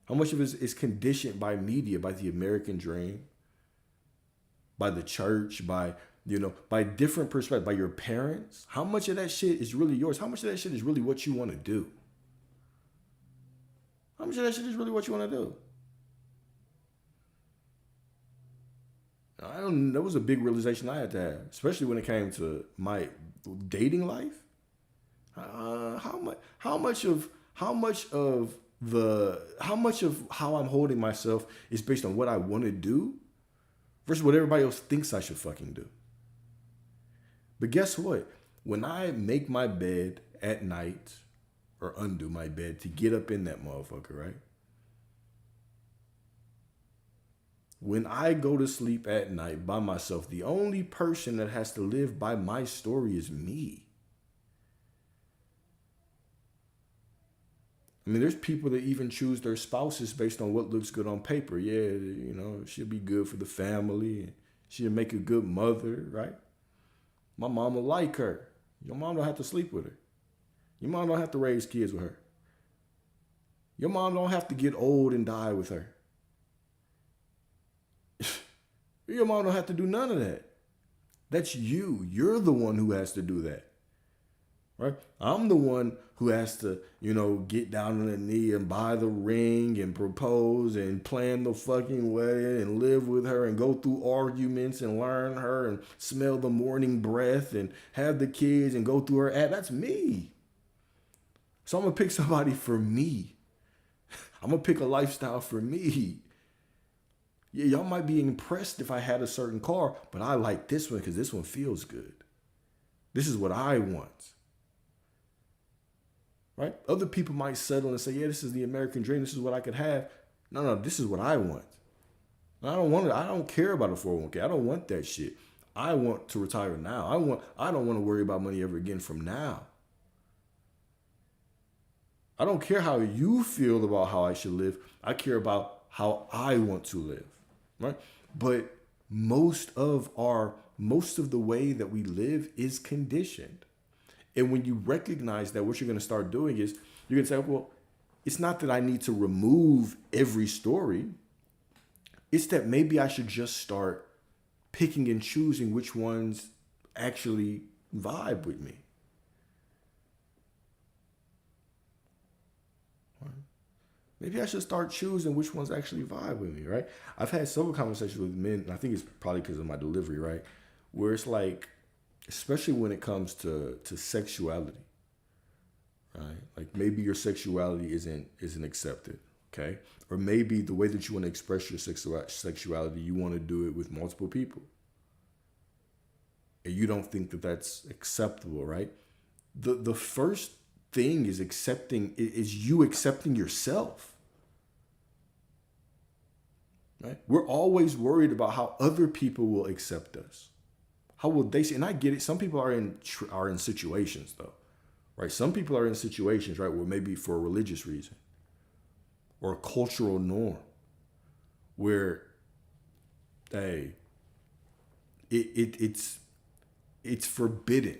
how much of it is conditioned by media, by the American dream, by the church, by different perspectives, by your parents. How much of that shit is really yours? How much of that shit is really what you want to do? How much of that shit is really what you want to do? That was a big realization I had to have, especially when it came to my dating life. How much of how I'm holding myself is based on what I want to do versus what everybody else thinks I should fucking do. But guess what? When I make my bed at night or undo my bed to get up in that motherfucker, right? When I go to sleep at night by myself, the only person that has to live by my story is me. I mean, there's people that even choose their spouses based on what looks good on paper. Yeah, she'll be good for the family. She'll make a good mother, right? My mom will like her. Your mom don't have to sleep with her. Your mom don't have to raise kids with her. Your mom don't have to get old and die with her. Your mom don't have to do none of that. That's you. You're the one who has to do that. Right? I'm the one who has to, get down on the knee and buy the ring and propose and plan the fucking wedding and live with her and go through arguments and learn her and smell the morning breath and have the kids and go through her. That's me. So I'm going to pick somebody for me. I'm going to pick a lifestyle for me. Yeah, y'all might be impressed if I had a certain car, but I like this one because this one feels good. This is what I want. Right? Other people might settle and say, yeah, this is the American dream. This is what I could have. No, this is what I want. I don't care about a 401k. I don't want that shit. I want to retire now. I don't want to worry about money ever again from now. I don't care how you feel about how I should live. I care about how I want to live. Right? But most of the way that we live is conditioned. And when you recognize that, what you're going to start doing is you're going to say, well, it's not that I need to remove every story. It's that maybe I should just start picking and choosing which ones actually vibe with me. Maybe I should start choosing which ones actually vibe with me, right? I've had several conversations with men, and I think it's probably because of my delivery, right? Where it's like, especially when it comes to sexuality, right? Like maybe your sexuality isn't accepted, okay? Or maybe the way that you want to express your sexuality, you want to do it with multiple people, and you don't think that that's acceptable, right? The first thing is you accepting yourself. Right? We're always worried about how other people will accept us. How will they see? And I get it. Some people are in situations though, right? Some people are in situations, right, where maybe for a religious reason or a cultural norm, where, hey, it's forbidden,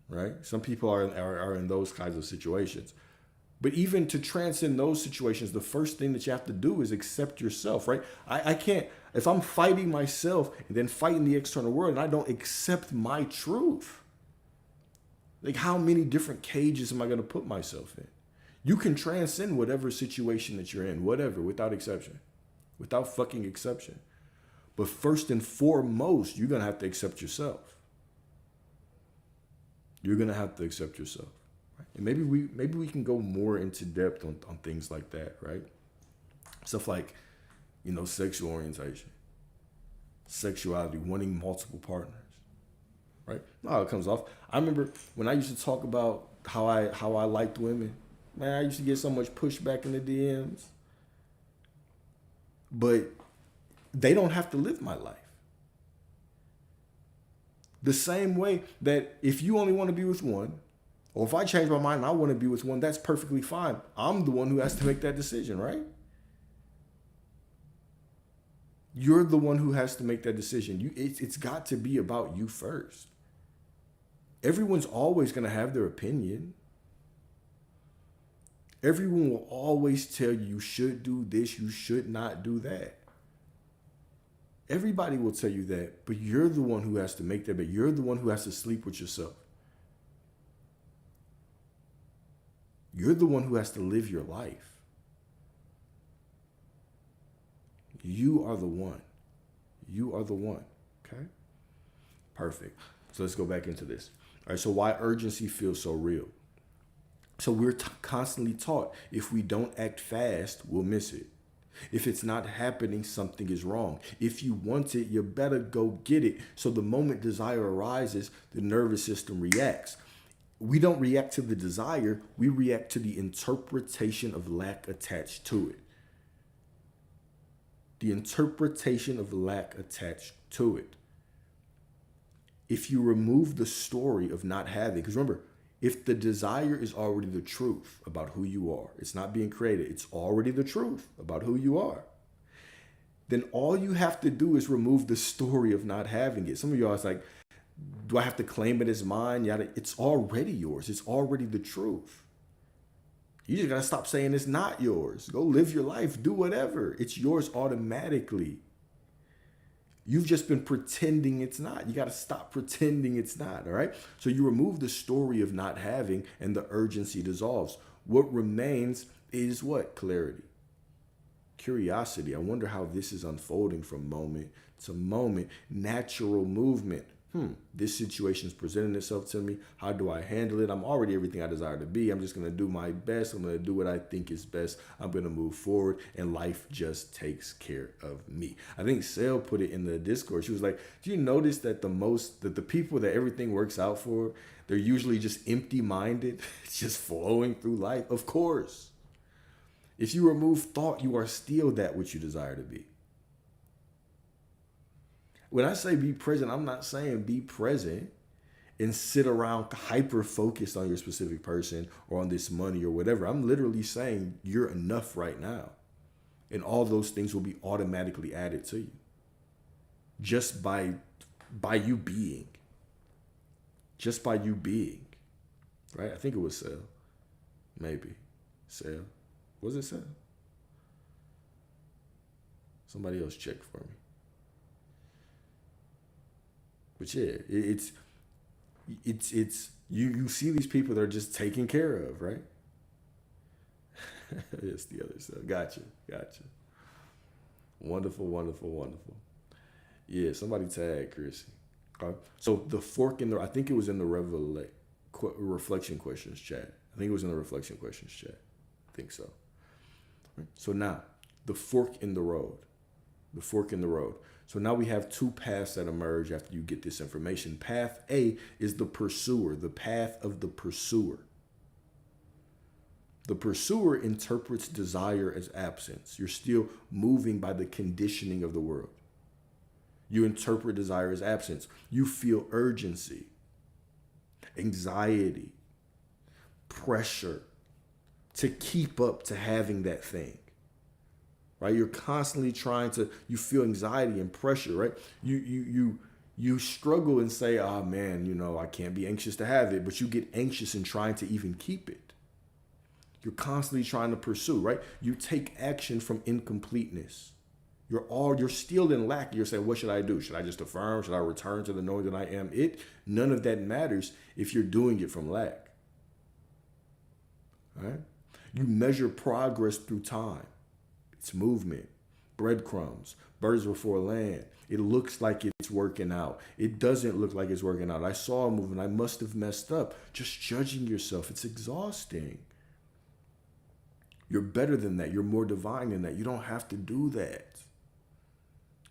right? Some people are in those kinds of situations. But even to transcend those situations, the first thing that you have to do is accept yourself, right? I can't, if I'm fighting myself and then fighting the external world and I don't accept my truth, like how many different cages am I going to put myself in? You can transcend whatever situation that you're in, whatever, without exception, without fucking exception. But first and foremost, you're going to have to accept yourself. You're going to have to accept yourself. And maybe we can go more into depth on things like that, right? Stuff like, sexual orientation, sexuality, wanting multiple partners, right? No, it comes off. I remember when I used to talk about how I liked women, man, I used to get so much pushback in the DMs. But they don't have to live my life. The same way that if you only want to be with one, or if I change my mind and I want to be with one, that's perfectly fine. I'm the one who has to make that decision, right? You're the one who has to make that decision. It's got to be about you first. Everyone's always going to have their opinion. Everyone will always tell you should do this, you should not do that. Everybody will tell you that, but you're the one who has to make that bet. You're the one who has to sleep with yourself. You're the one who has to live your life. You are the one. You are the one. Okay? Perfect. So let's go back into this. All right, so why urgency feels so real. So we're constantly taught if we don't act fast, we'll miss it. If it's not happening, something is wrong. If you want it, you better go get it. So the moment desire arises, the nervous system reacts. We don't react to the desire, we react to the interpretation of lack attached to it. The interpretation of lack attached to it. If you remove the story of not having, because remember, if the desire is already the truth about who you are, it's not being created, it's already the truth about who you are, then all you have to do is remove the story of not having it. Some of y'all is like, do I have to claim it as mine? It's already yours. It's already the truth. You just got to stop saying it's not yours. Go live your life. Do whatever. It's yours automatically. You've just been pretending it's not. You got to stop pretending it's not, all right? So you remove the story of not having and the urgency dissolves. What remains is what? Clarity. Curiosity. I wonder how this is unfolding from moment to moment. Natural movement. This situation is presenting itself to me. How do I handle it? I'm already everything I desire to be. I'm just going to do my best. I'm going to do what I think is best. I'm going to move forward, and life just takes care of me. I think Sale put it in the Discord. She was like, do you notice that the people that everything works out for, they're usually just empty-minded, just flowing through life? Of course. If you remove thought, you are still that which you desire to be. When I say be present, I'm not saying be present and sit around hyper focused on your specific person or on this money or whatever. I'm literally saying you're enough right now. And all those things will be automatically added to you. Just by you being. Just by you being. Right? I think it was Sell. Maybe. Sell. Was it Sell? Somebody else check for me. But yeah, it's you see these people that are just taken care of, right? It's the other side. Gotcha. Wonderful, wonderful, wonderful. Yeah, somebody tag Chrissy. Okay. So the fork in the, I think it was in the reflection questions chat. I think it was in the reflection questions chat. I think so. Right. So now, the fork in the road. The fork in the road. So now we have two paths that emerge after you get this information. Path A is the pursuer, the path of the pursuer. The pursuer interprets desire as absence. You're still moving by the conditioning of the world. You interpret desire as absence. You feel urgency, anxiety, pressure to keep up to having that thing. Right? You're constantly you feel anxiety and pressure, right? You struggle and say, oh man, I can't be anxious to have it, but you get anxious in trying to even keep it. You're constantly trying to pursue, right? You take action from incompleteness. You're still in lack. You're saying, what should I do? Should I just affirm? Should I return to the knowing that I am it? None of that matters if you're doing it from lack. Right? You measure progress through time. It's movement, breadcrumbs, birds before land. It looks like it's working out. It doesn't look like it's working out. I saw a movement. I must have messed up. Just judging yourself. It's exhausting. You're better than that. You're more divine than that. You don't have to do that.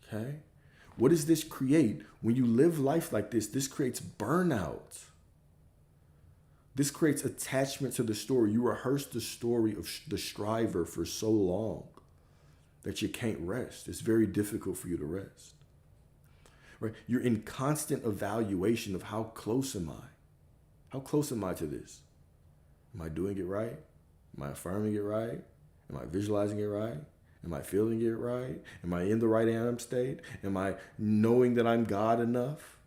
Okay? What does this create? When you live life like this creates burnout. This creates attachment to the story. You rehearse the story of the striver for so long that you can't rest. It's very difficult for you to rest. Right? You're in constant evaluation of how close am I? How close am I to this? Am I doing it right? Am I affirming it right? Am I visualizing it right? Am I feeling it right? Am I in the right am state? Am I knowing that I'm God enough?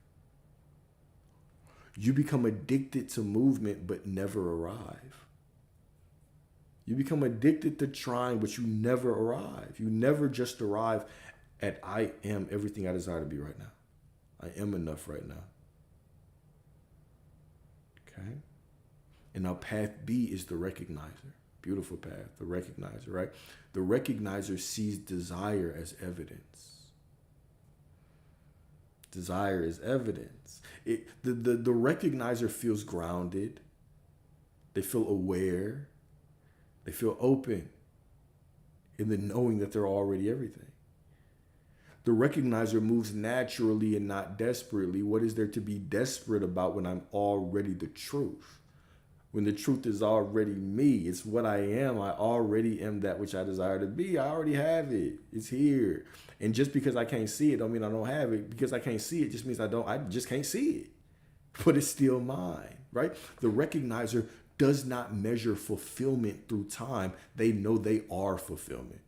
You become addicted to movement but never arrive. You become addicted to trying, but you never arrive. You never just arrive at I am everything I desire to be right now. I am enough right now. Okay? And now path B is the recognizer. Beautiful path, the recognizer, right? The recognizer sees desire as evidence. Desire is evidence. The recognizer feels grounded. They feel aware. They feel open in the knowing that they're already everything. The recognizer moves naturally and not desperately. What is there to be desperate about when I'm already the truth? When the truth is already me, it's what I am. I already am that which I desire to be. I already have it. It's here. And just because I can't see it don't mean I don't have it. Because I can't see it just means I just can't see it. But it's still mine, right? The recognizer does not measure fulfillment through time. They know they are fulfillment.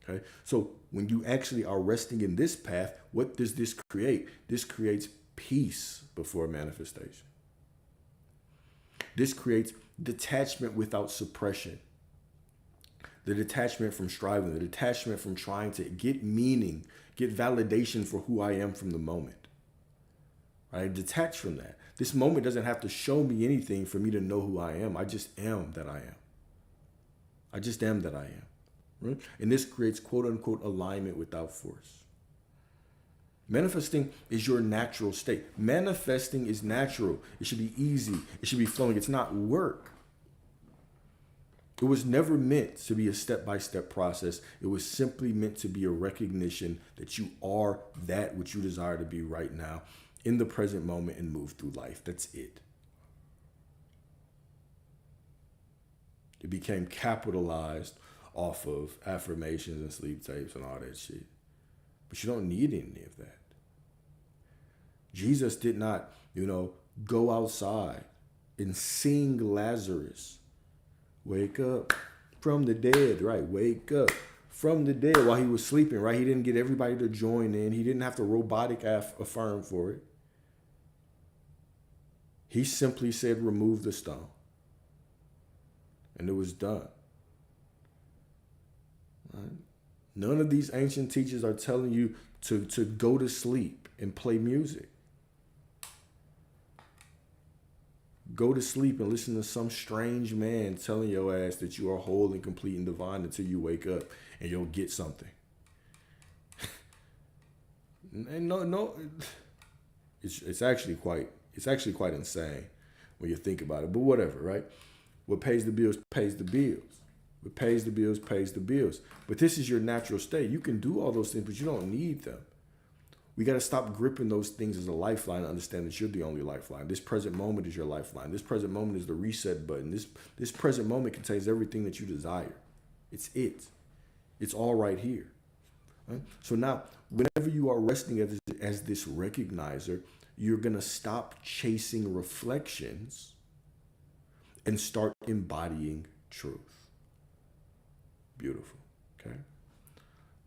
Okay? So when you actually are resting in this path, what does this create? This creates peace before manifestation. This creates detachment without suppression. The detachment from striving, the detachment from trying to get meaning, get validation for who I am from the moment. Right? Detach from that. This moment doesn't have to show me anything for me to know who I am. I just am that I am. I just am that I am. Right? And this creates quote unquote alignment without force. Manifesting is your natural state. Manifesting is natural. It should be easy. It should be flowing. It's not work. It was never meant to be a step-by-step process. It was simply meant to be a recognition that you are that which you desire to be right now in the present moment and move through life. That's it. It became capitalized off of affirmations and sleep tapes and all that shit. But you don't need any of that. Jesus did not, go outside and sing Lazarus, wake up from the dead, right? Wake up from the dead while he was sleeping, right? He didn't get everybody to join in. He didn't have to robotic affirm for it. He simply said, remove the stone. And it was done. Right? None of these ancient teachers are telling you to go to sleep and play music. Go to sleep and listen to some strange man telling your ass that you are whole and complete and divine until you wake up and you'll get something. And no, it's actually quite insane when you think about it. But whatever, right? What pays the bills pays the bills. What pays the bills pays the bills. But this is your natural state. You can do all those things, but you don't need them. We got to stop gripping those things as a lifeline and understand that you're the only lifeline. This present moment is your lifeline. This present moment is the reset button. This present moment contains everything that you desire. It's it. It's all right here. Right? So now, whenever you are resting as this recognizer, you're going to stop chasing reflections and start embodying truth. Beautiful. Okay?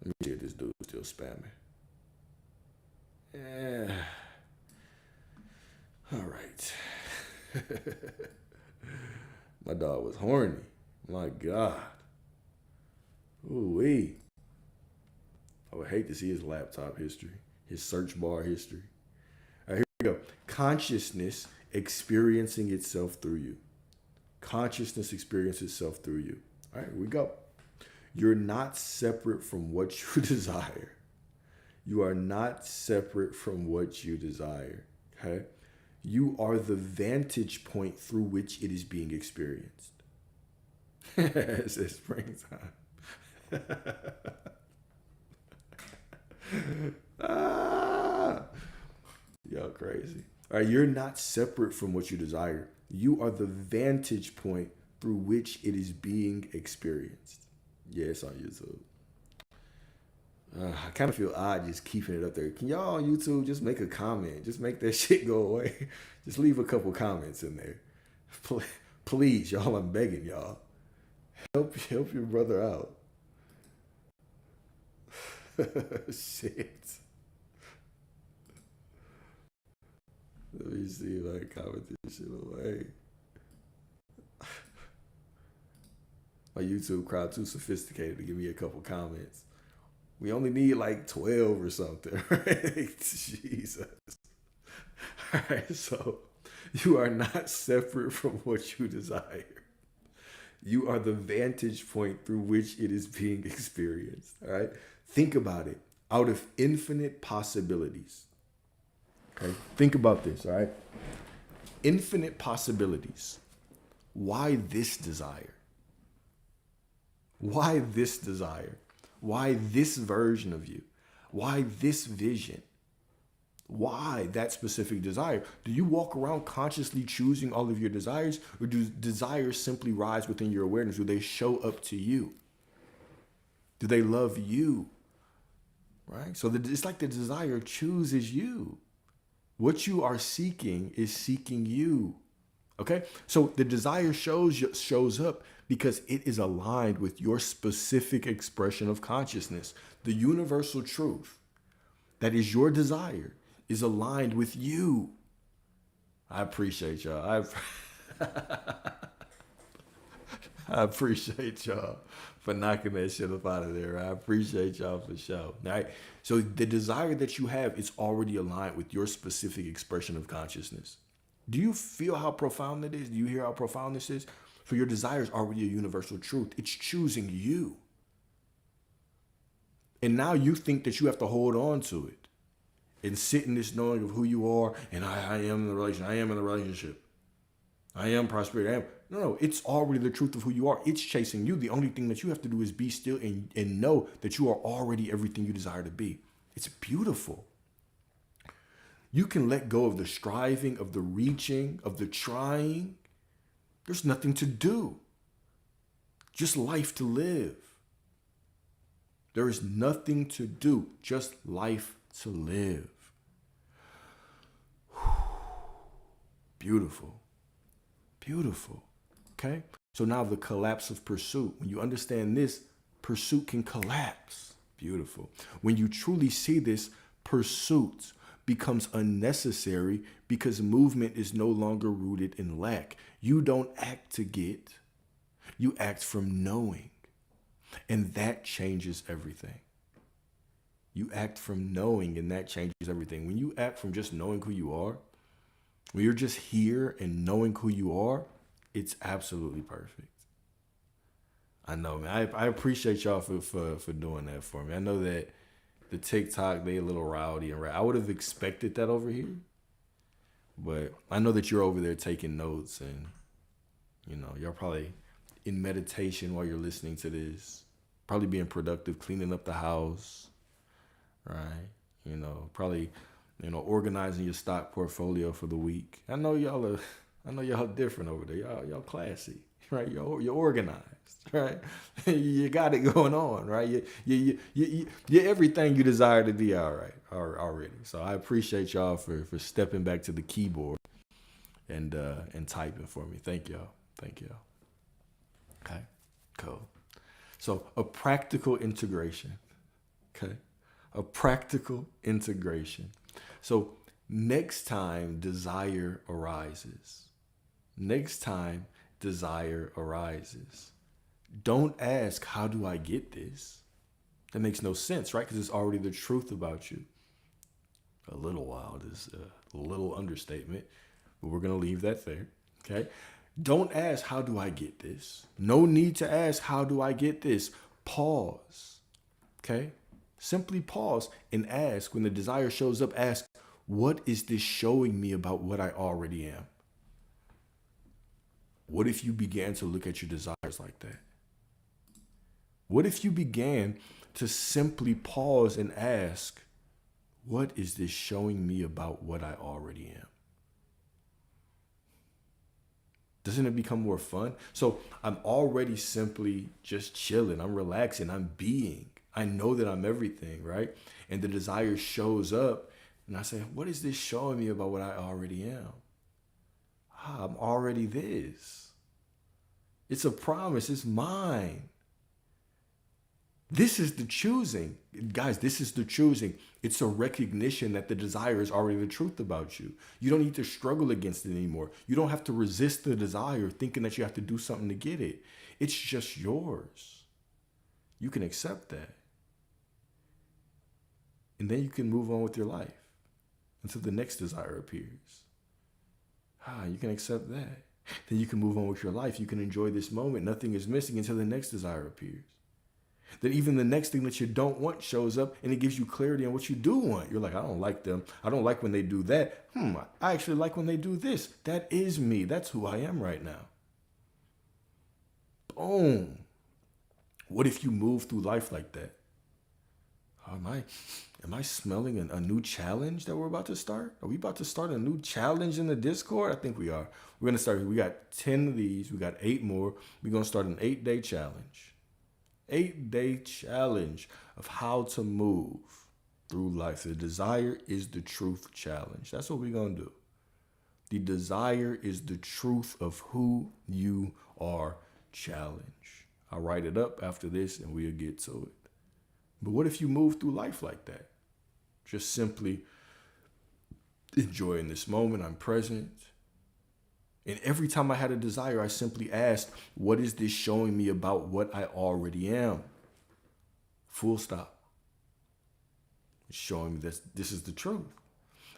Let me see if this dude's still spamming. Yeah. All right. My dog was horny. My God. Ooh-wee. I would hate to see his laptop history, his search bar history. All right, here we go. Consciousness experiencing itself through you. Consciousness experiences itself through you. All right, here we go. You're not separate from what you desire. You are not separate from what you desire, okay? You are the vantage point through which it is being experienced. It says springtime. Y'all crazy. All right, you're not separate from what you desire. You are the vantage point through which it is being experienced. Yeah, it's on YouTube. I kind of feel odd just keeping it up there. Can y'all on YouTube just make a comment? Just make that shit go away. Just leave a couple comments in there. Please, y'all, I'm begging y'all. Help your brother out. Shit. Let me see if I can comment this shit away. My YouTube crowd too sophisticated to give me a couple comments. We only need like 12 or something, right? Jesus. All right, so you are not separate from what you desire. You are the vantage point through which it is being experienced, all right? Think about it. Out of infinite possibilities, okay? Think about this, all right? Infinite possibilities. Why this desire? Why this desire? Why this version of you? Why this vision? Why that specific desire? Do you walk around consciously choosing all of your desires, or do desires simply rise within your awareness? Do they show up to you? Do they love you? Right? So it's like the desire chooses you. What you are seeking is seeking you. Okay? So the desire shows up because it is aligned with your specific expression of consciousness. The universal truth that is your desire is aligned with you. I appreciate y'all. I appreciate y'all for knocking that shit up out of there. I appreciate y'all for sure. All right. So the desire that you have is already aligned with your specific expression of consciousness. Do you feel how profound it is? Do you hear how profound this is? For your desire is already a universal truth. It's choosing you. And now you think that you have to hold on to it and sit in this knowing of who you are, and I am in the relationship. I am in the relationship. I am prosperity. No, it's already the truth of who you are. It's chasing you. The only thing that you have to do is be still and know that you are already everything you desire to be. It's beautiful. You can let go of the striving, of the reaching, of the trying. There's nothing to do. Just life to live. There is nothing to do, just life to live. Beautiful. Beautiful. Okay? So now the collapse of pursuit. When you understand this, pursuit can collapse. Beautiful. When you truly see this, pursuit becomes unnecessary because movement is no longer rooted in lack. You don't act to get, you act from knowing. And that changes everything. You act from knowing, and that changes everything. When you act from just knowing who you are, when you're just here and knowing who you are, it's absolutely perfect. I know, man. I appreciate y'all for doing that for me. I know that the TikTok, they a little rowdy and I would have expected that over here. But I know that you're over there taking notes and, y'all probably in meditation while you're listening to this. Probably being productive, cleaning up the house, right? Probably, organizing your stock portfolio for the week. I know y'all different over there. Y'all classy, right? You're organized, right? You got it going on, right? You're everything you desire to be already. So I appreciate y'all for stepping back to the keyboard and typing for me. Thank y'all. Okay, cool. So a practical integration, okay? A practical integration. So next time desire arises, don't ask, how do I get this? That makes no sense, right? Because it's already the truth about you. A little wild is a little understatement, but we're going to leave that there, okay? Don't ask, how do I get this? No need to ask, how do I get this? Pause, okay? Simply pause and ask. When the desire shows up, ask, what is this showing me about what I already am? What if you began to look at your desires like that? What if you began to simply pause and ask, what is this showing me about what I already am? Doesn't it become more fun? So I'm already simply just chilling. I'm relaxing. I'm being. I know that I'm everything, right? And the desire shows up and I say, what is this showing me about what I already am? I'm already this. It's a promise. It's mine. This is the choosing. Guys, this is the choosing. It's a recognition that the desire is already the truth about you. You don't need to struggle against it anymore. You don't have to resist the desire thinking that you have to do something to get it. It's just yours. You can accept that. And then you can move on with your life until the next desire appears. You can accept that. Then you can move on with your life. You can enjoy this moment. Nothing is missing until the next desire appears. Then even the next thing that you don't want shows up and it gives you clarity on what you do want. You're like, I don't like them. I don't like when they do that. I actually like when they do this. That is me. That's who I am right now. Boom. What if you move through life like that? Am I smelling a new challenge that we're about to start? Are we about to start a new challenge in the Discord? I think we are. We're going to start. We got 10 of these. We got 8 more. We're going to start an 8-day challenge. 8-day challenge of how to move through life. The desire is the truth challenge. That's what we're going to do. The desire is the truth of who you are challenge. I'll write it up after this and we'll get to it. But what if you move through life like that? Just simply enjoying this moment. I'm present. And every time I had a desire, I simply asked, what is this showing me about what I already am? Full stop. It's showing me that this is the truth.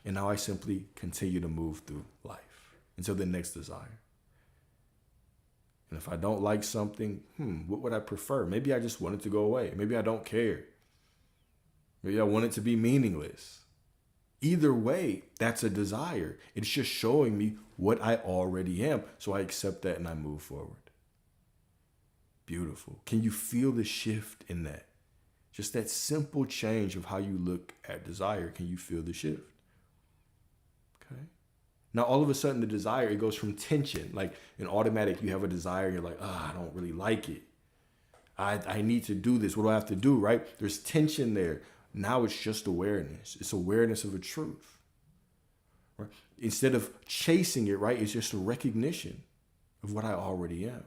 And now I simply continue to move through life until the next desire. And if I don't like something, what would I prefer? Maybe I just want it to go away. Maybe I don't care. Maybe I want it to be meaningless. Either way, that's a desire. It's just showing me what I already am. So I accept that and I move forward. Beautiful. Can you feel the shift in that? Just that simple change of how you look at desire. Can you feel the shift? Okay. Now, all of a sudden, the desire, it goes from tension. Like in automatic, you have a desire. You're like, I don't really like it. I need to do this. What do I have to do, right? There's tension there. Now it's just awareness. It's awareness of a truth. Right? Instead of chasing it, right? It's just a recognition of what I already am.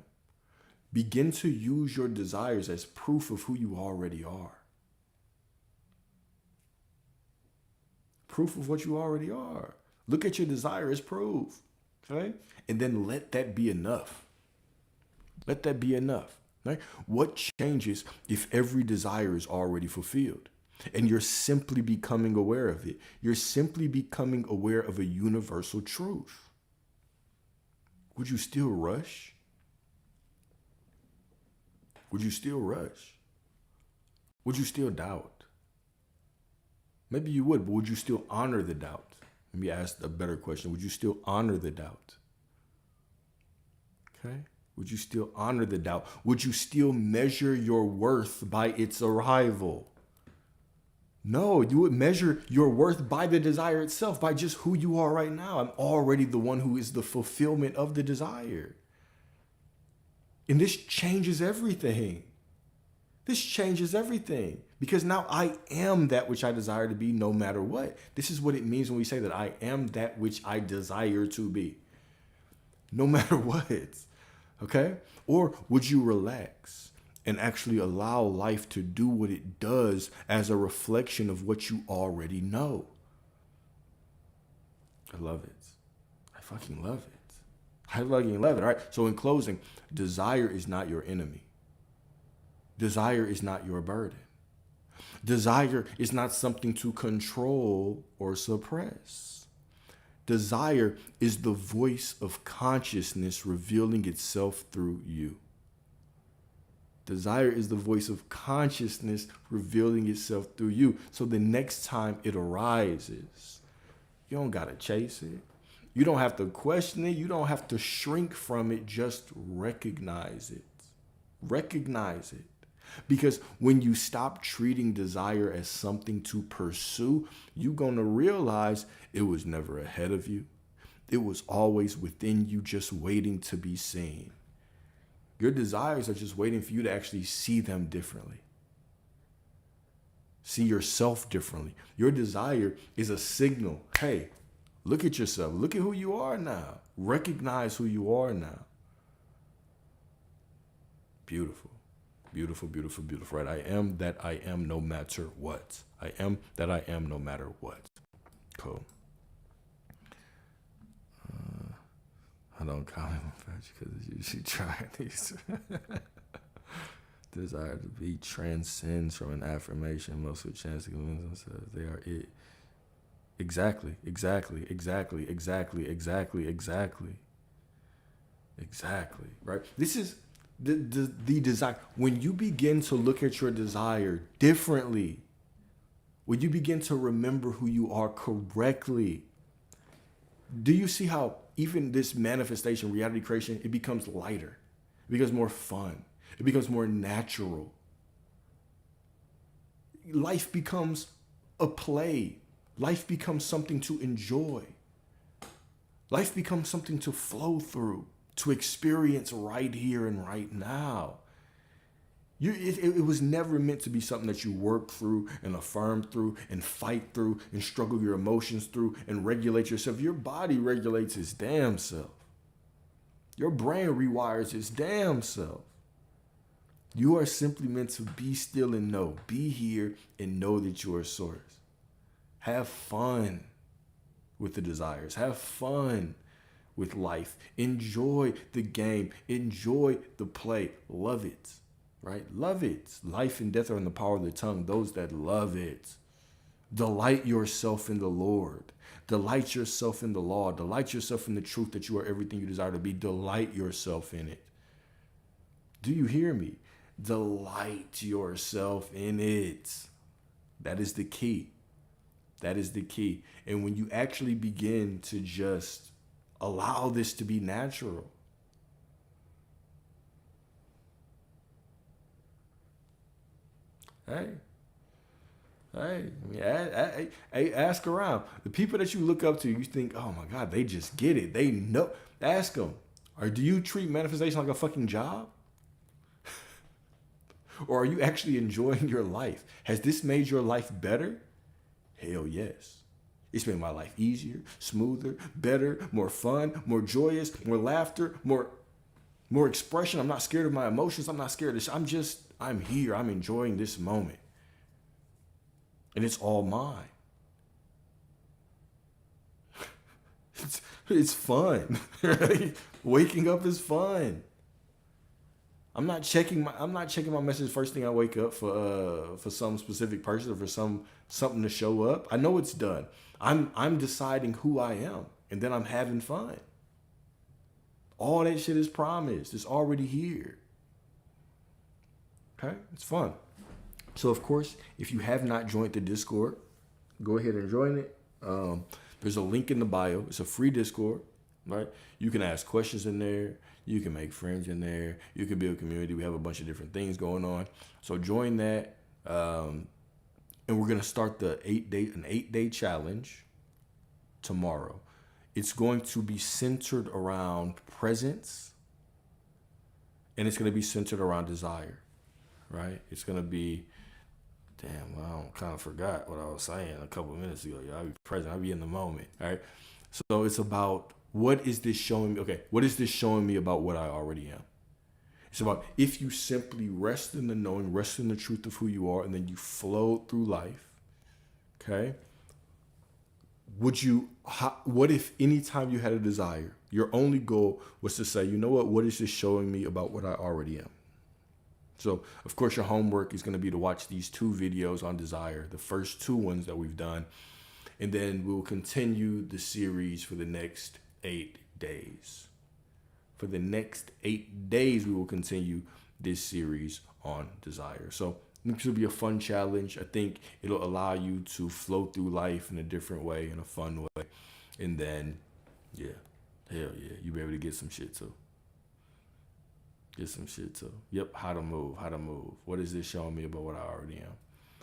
Begin to use your desires as proof of who you already are. Proof of what you already are. Look at your desire as proof. Okay? And then let that be enough. Let that be enough. Right? What changes if every desire is already fulfilled and you're simply becoming aware of it? You're simply becoming aware of a universal truth. Would you still rush? Would you still rush? Would you still doubt? Maybe you would, but would you still honor the doubt? Let me ask a better question. Would you still honor the doubt? Okay? Would you still honor the doubt? Would you still measure your worth by its arrival? No, you would measure your worth by the desire itself, by just who you are right now. I'm already the one who is the fulfillment of the desire. And this changes everything. This changes everything. Because now I am that which I desire to be no matter what. This is what it means when we say that I am that which I desire to be. No matter what. Okay? Or would you relax and actually allow life to do what it does as a reflection of what you already know? I love it. I fucking love it. I fucking love it. All right. So in closing, desire is not your enemy. Desire is not your burden. Desire is not something to control or suppress. Desire is the voice of consciousness revealing itself through you. Desire is the voice of consciousness revealing itself through you. So the next time it arises, you don't got to chase it. You don't have to question it. You don't have to shrink from it. Just recognize it. Recognize it. Because when you stop treating desire as something to pursue, you're going to realize it was never ahead of you. It was always within you, just waiting to be seen. Your desires are just waiting for you to actually see them differently. See yourself differently. Your desire is a signal. Hey, look at yourself. Look at who you are now. Recognize who you are now. Beautiful. Beautiful, beautiful, beautiful, right? I am that I am no matter what. I am that I am no matter what. Cool. I don't comment on that because you should try these. Desire to be transcends from an affirmation. Most of the chance to convince themselves they are it. Exactly. Right? This is the desire. When you begin to look at your desire differently, when you begin to remember who you are correctly, do you see how even this manifestation, reality creation, it becomes lighter, it becomes more fun, it becomes more natural. Life becomes a play. Life becomes something to enjoy. Life becomes something to flow through, to experience right here and right now. It was never meant to be something that you work through and affirm through and fight through and struggle your emotions through and regulate yourself. Your body regulates its damn self. Your brain rewires its damn self. You are simply meant to be still and know. Be here and know that you are source. Have fun with the desires. Have fun with life. Enjoy the game. Enjoy the play. Love it. Right? Love it. Life and death are in the power of the tongue. Those that love it. Delight yourself in the Lord. Delight yourself in the law. Delight yourself in the truth that you are everything you desire to be. Delight yourself in it. Do you hear me? Delight yourself in it. That is the key. That is the key. And when you actually begin to just allow this to be natural, Hey, ask around. The people that you look up to, you think, oh my God, they just get it. They know. Ask them. Or do you treat manifestation like a fucking job? Or are you actually enjoying your life? Has this made your life better? Hell yes. It's made my life easier, smoother, better, more fun, more joyous, more laughter, more expression. I'm not scared of my emotions. I'm not scared of this. I'm here. I'm enjoying this moment. And it's all mine. It's fun. Right? Waking up is fun. I'm not checking my message first thing I wake up for some specific person or for something to show up. I know it's done. I'm deciding who I am, and then I'm having fun. All that shit is promised. It's already here. Okay? It's fun. So of course, if you have not joined the Discord, go ahead and join it. There's a link in the bio. It's a free Discord, right? You can ask questions in there. You can make friends in there. You can build community. We have a bunch of different things going on. So join that. And we're gonna start an 8-day challenge tomorrow. It's going to be centered around presence, and it's gonna be centered around desire, right? It's gonna be, damn, well, I kind of forgot what I was saying a couple of minutes ago. I'll be present. I'll be in the moment, all right? So it's about, what is this showing me? Okay, what is this showing me about what I already am? It's about, if you simply rest in the knowing, rest in the truth of who you are, and then you flow through life, okay? What if any time you had a desire, your only goal was to say, you know what is this showing me about what I already am? So, of course, your homework is going to be to watch these 2 videos on desire, the first 2 ones that we've done, and then we'll continue the series for the next 8 days. For the next 8 days, we will continue this series on desire. So this will be a fun challenge. I think it'll allow you to flow through life in a different way, in a fun way. And then, yeah, hell yeah, you'll be able to get some shit too. Get some shit too. Yep, how to move. What is this showing me about what I already am?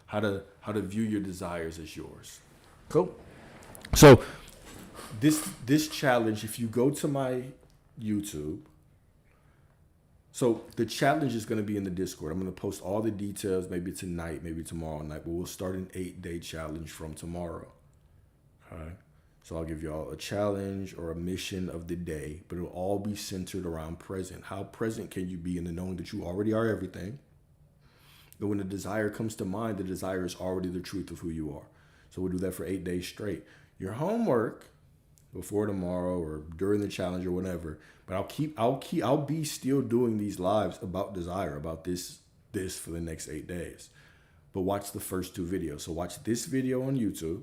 How to view your desires as yours. Cool. So this challenge, if you go to my YouTube, so the challenge is going to be in the Discord. I'm going to post all the details, maybe tonight, maybe tomorrow night, but we'll start an 8-day challenge from tomorrow. All right. So I'll give y'all a challenge or a mission of the day, but it'll all be centered around present. How present can you be in the knowing that you already are everything? But when the desire comes to mind, the desire is already the truth of who you are. So we'll do that for 8 days straight. Your homework before tomorrow or during the challenge or whatever, but I'll be still doing these lives about desire, about this for the next 8 days. But watch the first 2 videos. So watch this video on YouTube.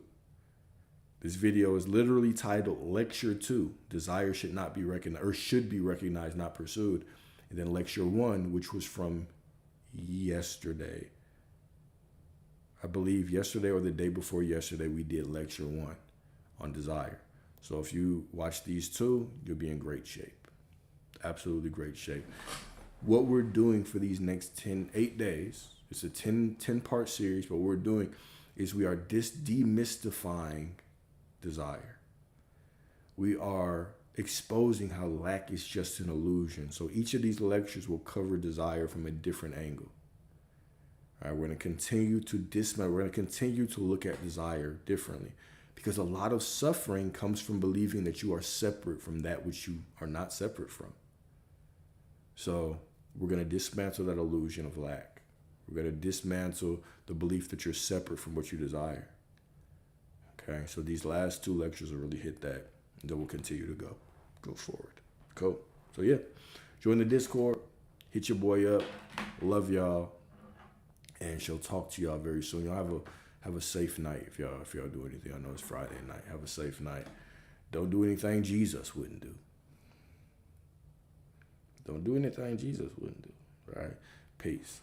This video is literally titled Lecture 2, Desire Should Not Be Recognized, or Should Be Recognized, Not Pursued. And then Lecture 1, which was from yesterday. I believe yesterday or the day before yesterday, we did Lecture 1 on desire. So if you watch these 2, you'll be in great shape. Absolutely great shape. What we're doing for these next 8 days, it's a 10-part series, but what we're doing is we are demystifying desire. We are exposing how lack is just an illusion. So each of these lectures will cover desire from a different angle. All right, we're going to continue to dismantle. We're going to continue to look at desire differently, because a lot of suffering comes from believing that you are separate from that which you are not separate from. So we're going to dismantle that illusion of lack. We're going to dismantle the belief that you're separate from what you desire. Okay, so these last 2 lectures will really hit that, and then we'll continue to go forward. Cool. So yeah, join the Discord, hit your boy up. Love y'all, and she'll talk to y'all very soon. Y'all have a safe night if y'all do anything. I know it's Friday night. Have a safe night. Don't do anything Jesus wouldn't do. Don't do anything Jesus wouldn't do. All right. Peace.